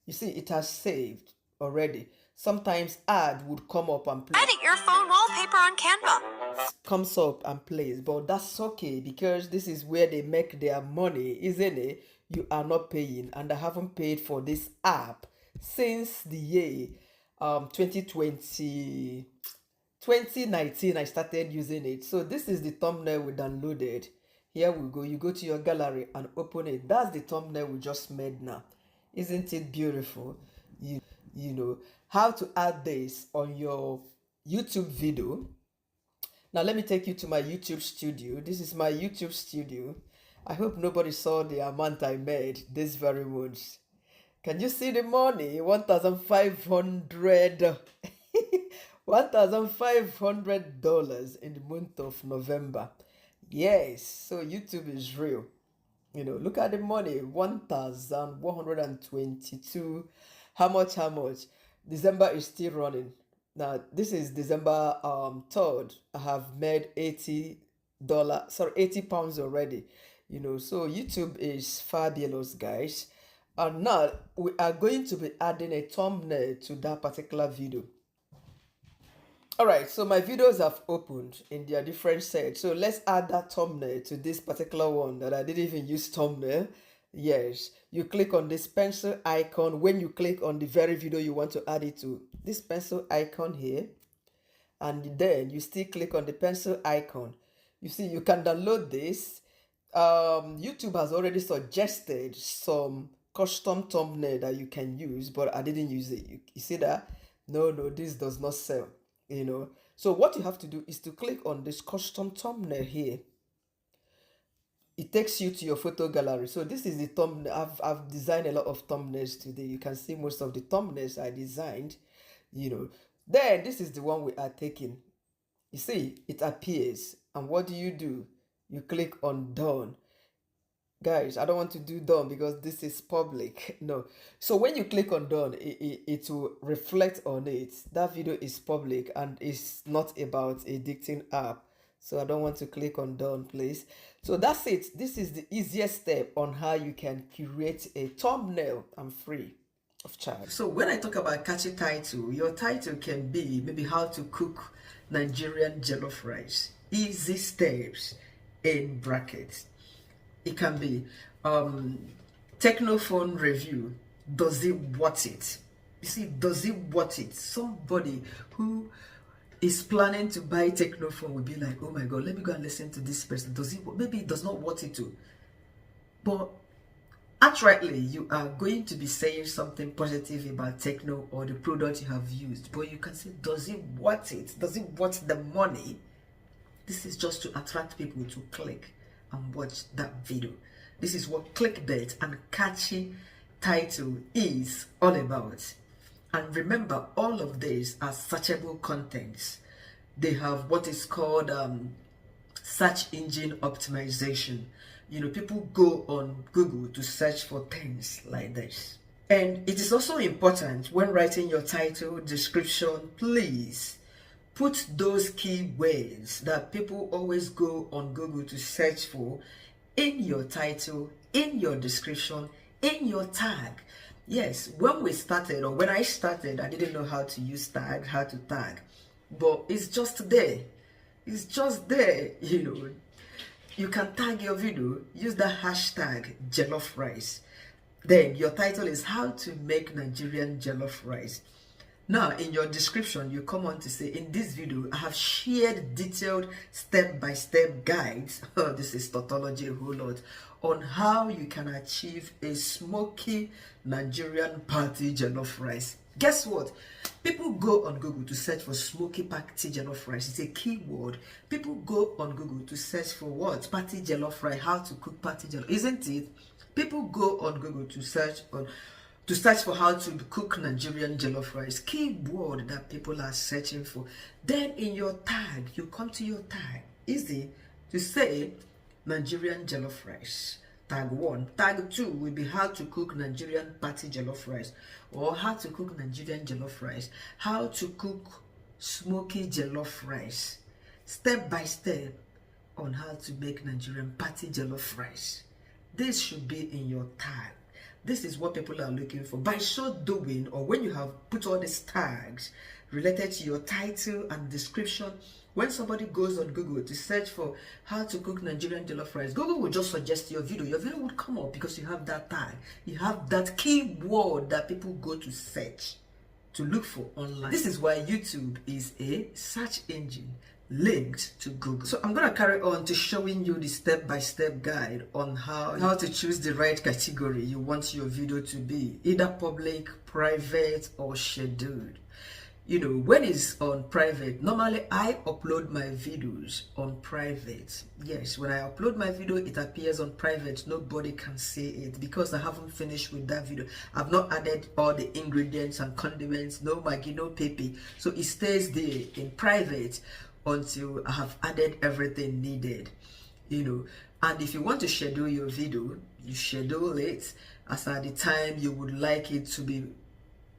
You see, it has saved already. Sometimes ad would come up and play. Edit your phone wallpaper on Canva. Comes up and plays, but that's okay because this is where they make their money, isn't it? You are not paying, and I haven't paid for this app since the year 2020 2019. I started using it. So this is the thumbnail we downloaded. Here we go. You go to your gallery and open it. That's the thumbnail we just made now. Isn't it beautiful? You know how to add this on your YouTube video. Now let me take you to my YouTube studio. This is my YouTube studio, I hope nobody saw the amount I made this very month. Can you see the money? 1,500 $1,500 in the month of November. Yes, so YouTube is real. Look at the money, 1,122. How much? How much? December is still running. Now, this is December 3rd. I have made £80 already. So YouTube is fabulous, guys. And now we are going to be adding a thumbnail to that particular video. All right, so my videos have opened in their different sets. So let's add that thumbnail to this particular one that I didn't even use thumbnail. Yes, you click on this pencil icon when you click on the very video you want to add it to. This pencil icon here, and then you still click on the pencil icon. You see, you can download this. YouTube has already suggested some custom thumbnail that you can use, but I didn't use it. You see that? No, this does not sell. So what you have to do is to click on this custom thumbnail here. It takes you to your photo gallery. So this is the thumbnail. I've designed a lot of thumbnails today. You can see most of the thumbnails I designed. Then this is the one we are taking. You see, it appears, and what do? You click on done. Guys, I don't want to do done because this is public. No. So when you click on done, it will reflect on it. That video is public and it's not about a dictating app. So I don't want to click on done, please. So that's it. This is the easiest step on how you can create a thumbnail and free of charge. So when I talk about catchy title, your title can be maybe how to cook Nigerian jollof rice. Easy steps in brackets. It can be technophone review. Does it worth it? You see, does it worth it? Somebody who is planning to buy technophone will be like, oh my god, let me go and listen to this person. Maybe it does not worth it too. But outrightly, you are going to be saying something positive about techno or the product you have used. But you can say, does it worth it? Does it worth the money? This is just to attract people to click and watch that video. This is what clickbait and catchy title is all about. And remember, all of these are searchable contents. They have what is called search engine optimization. People go on Google to search for things like this. And it is also important when writing your title description, please put those keywords that people always go on Google to search for in your title, in your description, in your tag. Yes, when we started, or when I started, I didn't know how to use tag, how to tag. But it's just there. It's just there, You can tag your video, use the hashtag jollof rice. Then your title is how to make Nigerian jollof rice. Now, in your description, you come on to say, in this video, I have shared detailed step-by-step guides. Oh, this is tautology a whole lot. On how you can achieve a smoky Nigerian party jollof rice. Guess what? People go on Google to search for smoky party jollof rice. It's a keyword. People go on Google to search for what? Party jollof rice. How to cook party jollof. Isn't it? People go on Google to search for how to cook Nigerian jollof rice, keyword that people are searching for. Then in your tag, you come to your tag, easy to say Nigerian jollof rice. Tag 1. Tag 2 will be how to cook Nigerian party jollof rice, or how to cook Nigerian jollof rice, how to cook smoky jollof rice, step by step on how to make Nigerian party jollof rice. This should be in your tag. This is what people are looking for. By so doing, or when you have put all these tags related to your title and description, when somebody goes on Google to search for how to cook Nigerian jollof rice, Google will just suggest your video. Your video would come up because you have that tag. You have that keyword that people go to search, to look for online. This is why YouTube is a search engine linked to Google. So I'm going to carry on to showing you the step-by-step guide on how to choose the right category you want your video to be, either public, private, or scheduled. You know, when it's on private, normally I upload my videos on private. Yes, when I upload my video, it appears on private. Nobody can see it because I haven't finished with that video. I've not added all the ingredients and condiments, no maggi, no pepe. So it stays there in private until I have added everything needed, you know. And if you want to schedule your video, you schedule it as at the time you would like it to be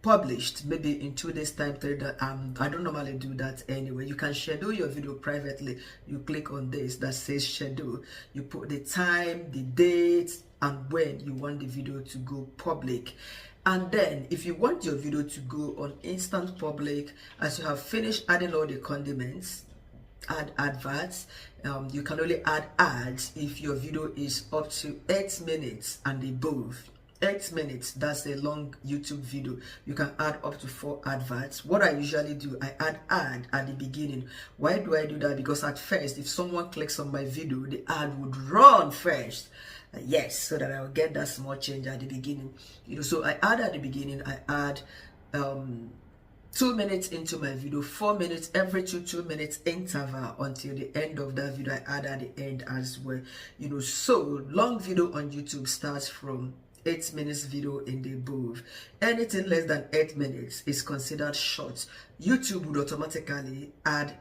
published, maybe in 2 days time, 3 days. I don't normally do that anyway. You can schedule your video privately. You click on this that says schedule, you put the time, the date, and when you want the video to go public. And then if you want your video to go on instant public, as you have finished adding all the condiments, add adverts. You can only add ads if your video is up to 8 minutes and above. 8 minutes, that's a long YouTube video. You can add up to 4 adverts. What I usually do, I add ad at the beginning. Why do I do that? Because at first, if someone clicks on my video, the ad would run first. Yes, so that I'll get that small change at the beginning. You know, so I add at the beginning. I add 2 minutes into my video, 4 minutes every 2 minutes interval until the end of that video. I add at the end as well. You know, so long video on YouTube starts from 8 minutes video in the above. Anything less than 8 minutes is considered short. YouTube would automatically add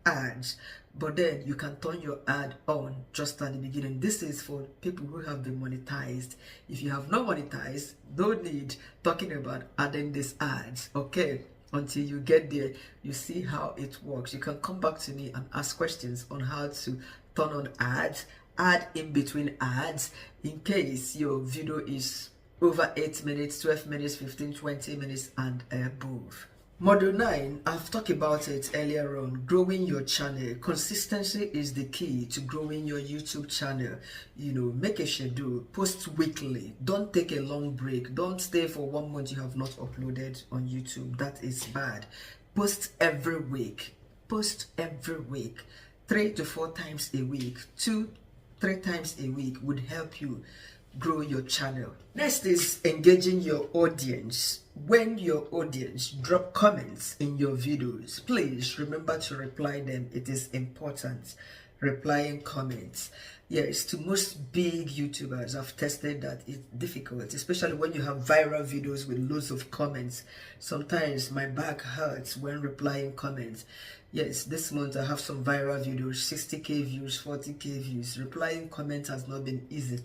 ads, but then you can turn your ad on just at the beginning. This is for people who have been monetized. If you have not monetized, no need talking about adding these ads, okay? Until you get there, you see how it works. You can come back to me and ask questions on how to turn on ads, add in between ads in case your video is over 8 minutes, 12 minutes, 15, 20 minutes and above. Module 9, I've talked about it earlier on, growing your channel. Consistency is the key to growing your YouTube channel. You know, make a schedule, post weekly, don't take a long break, don't stay for 1 month you have not uploaded on YouTube. That is bad. Post every week, post every week, 3 to 4 times a week, 2-3 times a week would help you grow your channel. Next is engaging your audience. When your audience drop comments in your videos, please remember to reply them. It is important. Replying comments. Yes, to most big YouTubers, I've tested that it's difficult, especially when you have viral videos with loads of comments. Sometimes my back hurts when replying comments. Yes, this month I have some viral videos, 60k views, 40k views. Replying comments has not been easy,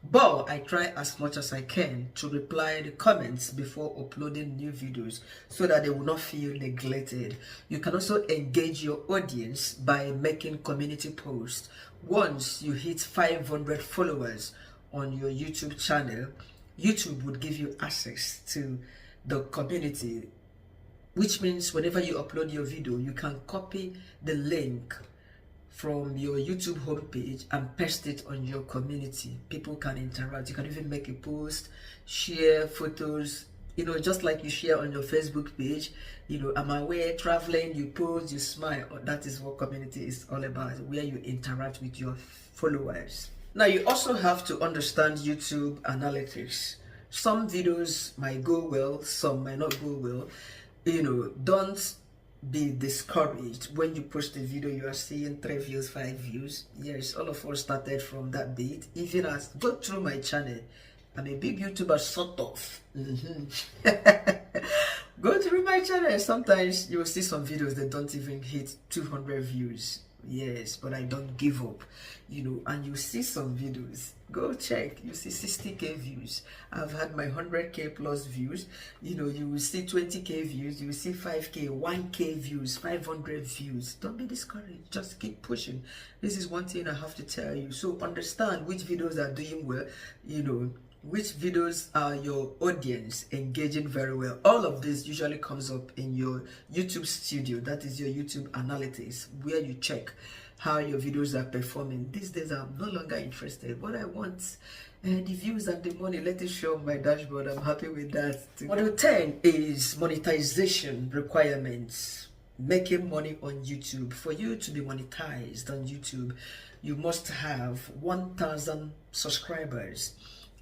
but I try as much as I can to reply the comments before uploading new videos so that they will not feel neglected. You can also engage your audience by making community posts. Once you hit 500 followers on your YouTube channel, YouTube would give you access to the community, which means whenever you upload your video, you can copy the link from your YouTube homepage and paste it on your community. People can interact. You can even make a post, share photos, you know, just like you share on your Facebook page. You know, I'm away traveling, you post, you smile. That is what community is all about, where you interact with your followers. Now, you also have to understand YouTube analytics. Some videos might go well, some might not go well. You know, don't be discouraged when you post a video you are seeing 3 views, 5 views. Yes, all of us started from that bit. Even as go through my channel, I'm a big YouTuber, sort of. Go through my channel. Sometimes you'll see some videos that don't even hit 200 views. Yes, but I don't give up, you know. And you see some videos, go check, you see 60k views. I've had my 100k plus views. You know, you will see 20k views, you will see 5k, 1k views, 500 views. Don't be discouraged, just keep pushing. This is one thing I have to tell you. So understand which videos are doing well, you know, which videos are your audience engaging very well. All of this usually comes up in your YouTube studio. That is your YouTube analytics, where you check how your videos are performing. These days I'm no longer interested. What I want, the views and the money, let it show on my dashboard. I'm happy with that. Module 10 is monetization requirements. Making money on YouTube. For you to be monetized on YouTube, you must have 1,000 subscribers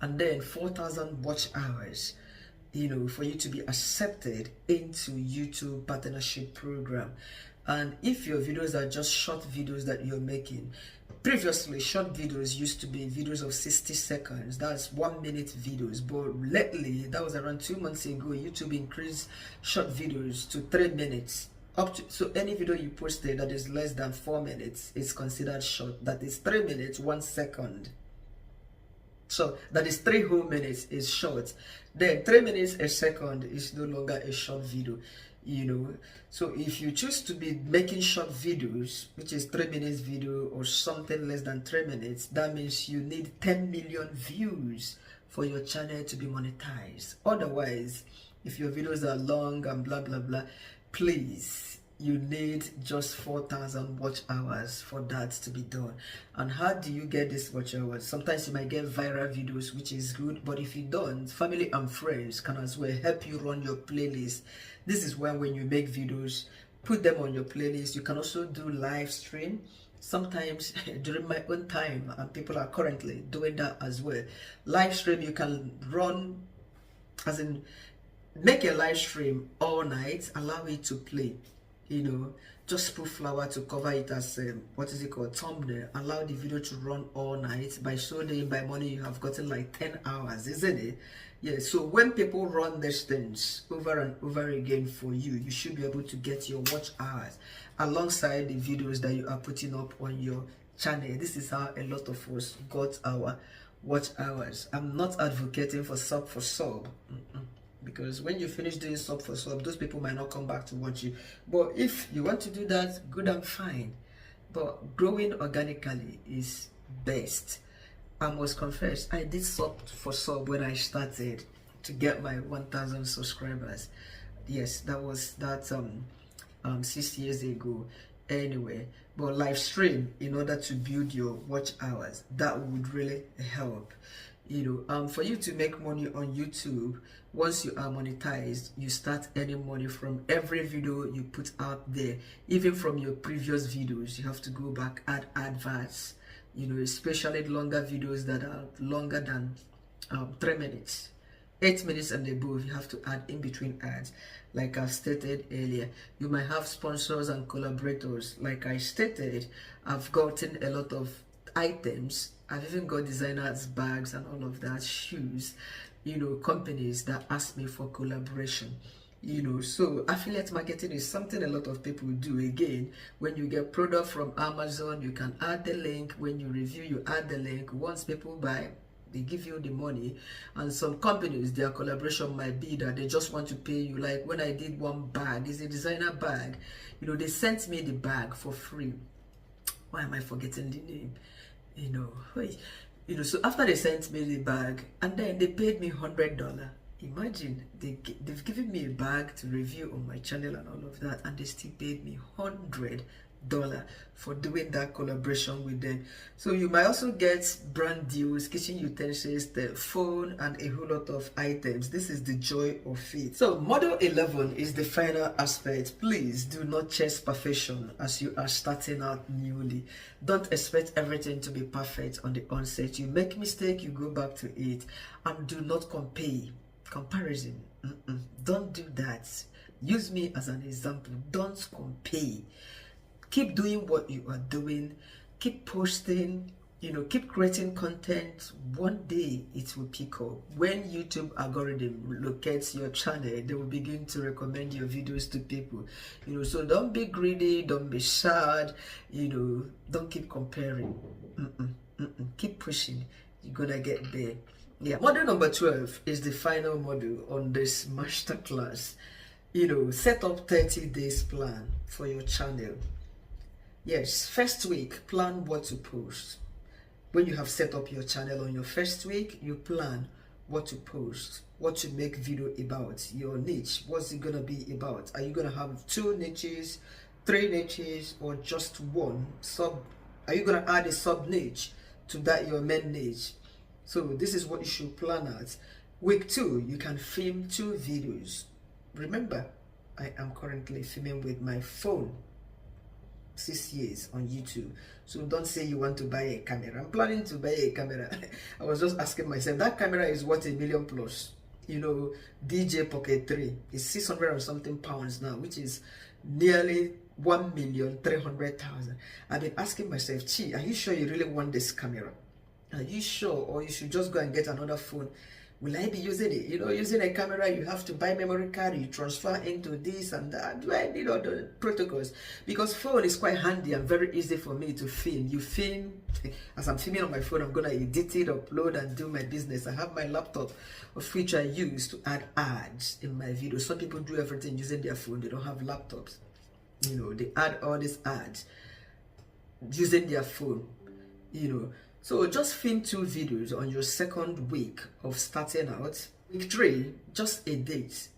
and then 4,000 watch hours. for you to be accepted into YouTube partnership program. And if your videos are just short videos that you're making, previously short videos used to be videos of 60 seconds, that's 1 minute videos, but lately, that was around 2 months ago, YouTube increased short videos to 3 minutes. So any video you posted that is less than 4 minutes is considered short. That is 3 minutes 1 second. So that is 3 whole minutes is short. Then 3 minutes a second is no longer a short video. So if you choose to be making short videos, which is 3 minutes video or something less than 3 minutes, that means you need 10 million views for your channel to be monetized. Otherwise, if your videos are long and blah blah blah, please, you need just 4,000 watch hours for that to be done. And how do you get this watch hours? Sometimes you might get viral videos, which is good, but if you don't, family and friends can as well help you run your playlist. This is when you make videos, put them on your playlist. You can also do live stream. Sometimes during my own time, and people are currently doing that as well. Live stream, you can run, as in make a live stream all night, allow it to play, just put flower to cover it as thumbnail, allow the video to run all night. By so doing, by morning you have gotten like 10 hours, isn't it? Yeah, so when people run these things over and over again for you, you should be able to get your watch hours alongside the videos that you are putting up on your channel. This is how a lot of us got our watch hours. I'm not advocating for sub for sub. Because when you finish doing sub for sub, those people might not come back to watch you. But if you want to do that, good and fine. But growing organically is best. I must confess, I did sub for sub when I started to get my 1,000 subscribers. Yes, that was 6 years ago. Anyway, but live stream in order to build your watch hours, that would really help. For you to make money on YouTube, once you are monetized, you start earning money from every video you put out there. Even from your previous videos, you have to go back, add adverts, especially longer videos that are longer than 3 minutes. 8 minutes and above, you have to add in between ads. Like I've stated earlier, you might have sponsors and collaborators. Like I stated, I've gotten a lot of items. I've even got designers bags and all of that, shoes, companies that ask me for collaboration. So affiliate marketing is something a lot of people do. Again, when you get product from Amazon, you can add the link. When you review, you add the link. Once people buy, they give you the money. And some companies, their collaboration might be that they just want to pay you. Like when I did one bag, it's a designer bag, they sent me the bag for free. Why am I forgetting the name? So after they sent me the bag, and then they paid me $100. Imagine, they've given me a bag to review on my channel and all of that, and they still paid me $100 for doing that collaboration with them. So you might also get brand deals, kitchen utensils, the phone, and a whole lot of items. This is the joy of it. So model 11 is the final aspect. Please do not chase perfection as you are starting out newly. Don't expect everything to be perfect on the onset. You make mistake, you go back to it, and do not comparison. Don't do that. Use me as an example. Don't compare. Keep doing what you are doing. Keep posting. Keep creating content. One day it will pick up. When YouTube algorithm locates your channel, they will begin to recommend your videos to people. So don't be greedy. Don't be sad. Don't keep comparing. Keep pushing. You're gonna get there. Yeah, model number 12 is the final module on this masterclass. Set up 30 days plan for your channel. Yes, first week, plan what to post. When you have set up your channel on your first week, you plan what to post, what to make video about, your niche. What's it gonna be about? Are you gonna have 2 niches, 3 niches, or just one sub? Are you gonna add a sub niche to that your main niche? So this is what you should plan at. Week 2, you can film 2 videos. Remember, I am currently filming with my phone. 6 years on YouTube. So don't say you want to buy a camera. I'm planning to buy a camera. I was just asking myself, that camera is what, $1 million plus? you know, DJ Pocket 3 is 600 and something pounds now, which is nearly 1,300,000. I've been asking myself, Chi, are you sure you really want this camera? Are you sure? Or you should just go and get another phone? Will I be using it? You know, using a camera, you have to buy memory card, you transfer into this and that. Do I need all the protocols? Because phone is quite handy and very easy for me to film. You film, as I'm filming on my phone, I'm gonna edit it, upload, and do my business. I have my laptop, of which I use to add ads in my videos. Some people do everything using their phone, they don't have laptops. You know, they add all these ads using their phone, you know. So just film 2 videos on your second week of starting out. Week 3, just edit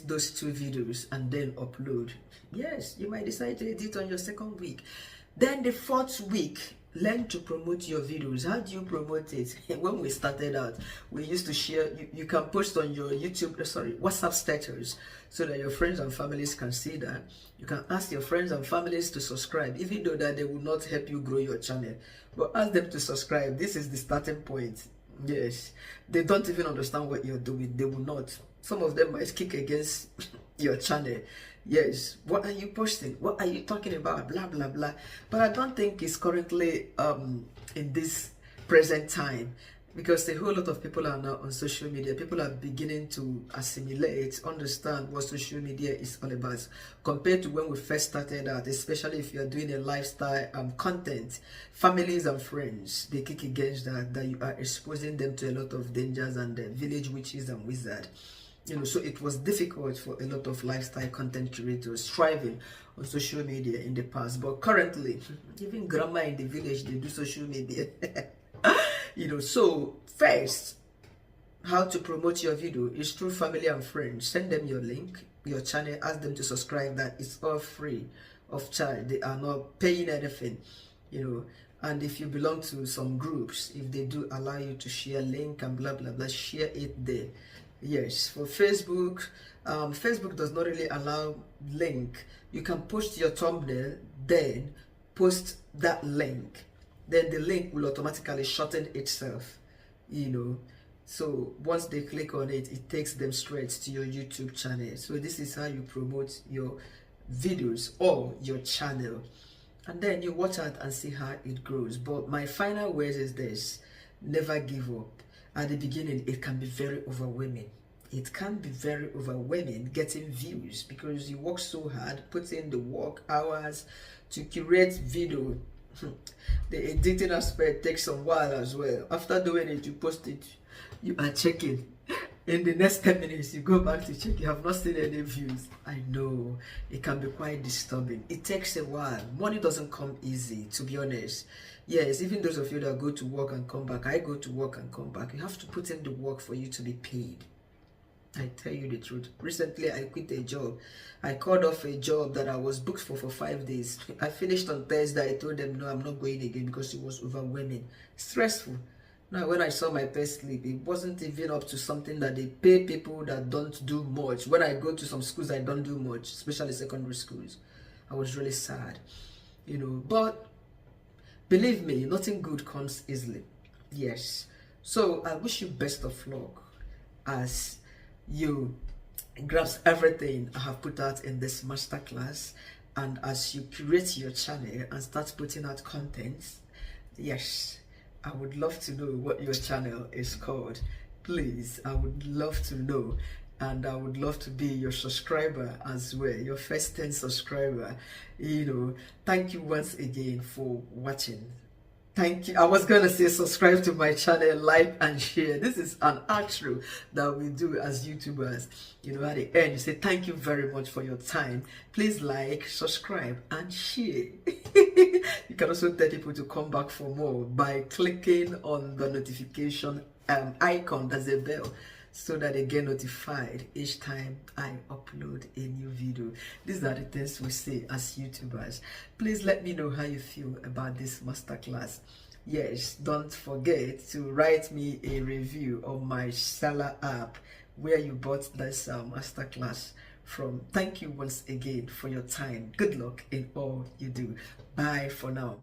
those 2 videos and then upload. Yes, you might decide to edit on your second week. Then the 4th week, learn to promote your videos. How do you promote it? When we started out, we used to share, you can post on your WhatsApp status so that your friends and families can see that. You can ask your friends and families to subscribe, even though that they will not help you grow your channel. But ask them to subscribe. This is the starting point. Yes, they don't even understand what you're doing. They will not. Some of them might kick against your channel. Yes, what are you posting? What are you talking about? Blah blah blah. But I don't think it's currently in this present time, because a whole lot of people are now on social media. People are beginning to assimilate, understand what social media is all about, compared to when we first started out. Especially if you're doing a lifestyle content, families and friends, they kick against that you are exposing them to a lot of dangers and village witches and wizards. You know, so it was difficult for a lot of lifestyle content creators striving on social media in the past. But currently, even grandma in the village, they do social media. You know, so first, how to promote your video is through family and friends. Send them your link, your channel, ask them to subscribe. That it's all free of charge. They are not paying anything, you know. And if you belong to some groups, if they do allow you to share link and blah blah blah, share it there. Yes, for Facebook, Facebook does not really allow link. You can post your thumbnail, then post that link. Then the link will automatically shorten itself, you know. So once they click on it, it takes them straight to your YouTube channel. So this is how you promote your videos or your channel. And then you watch out and see how it grows. But my final words is this: never give up. At the beginning, it can be very overwhelming. It can be very overwhelming getting views, because you work so hard, put in the work hours to curate video. The editing aspect takes some while as well. After doing it, you post it, you are checking. In the next 10 minutes, you go back to check, you have not seen any views. I know, it can be quite disturbing. It takes a while. Money doesn't come easy, to be honest. Yes, even those of you that go to work and come back, I go to work and come back. You have to put in the work for you to be paid. I tell you the truth. Recently, I quit a job. I called off a job that I was booked for 5 days. I finished on Thursday. I told them, no, I'm not going again, because it was overwhelming, stressful. Now, when I saw my pay slip, it wasn't even up to something that they pay people that don't do much. When I go to some schools, I don't do much, especially secondary schools. I was really sad, you know. But believe me, nothing good comes easily. Yes. So I wish you best of luck as you grasp everything I have put out in this masterclass, and as you create your channel and start putting out content. Yes, I would love to know what your channel is called. Please, I would love to know, and I would love to be your subscriber as well, your first 10 subscriber. You know, thank you once again for watching. Thank you. I was gonna say subscribe to my channel, like and share. This is an outro that we do as YouTubers. You know, at the end you say thank you very much for your time. Please like, subscribe and share. You can also tell people to come back for more by clicking on the notification icon, that's a bell, so that they get notified each time I upload a new video. These are the things we say as YouTubers. Please let me know how you feel about this masterclass. Yes, don't forget to write me a review on my seller app where you bought this masterclass from. Thank you once again for your time. Good luck in all you do. Bye for now.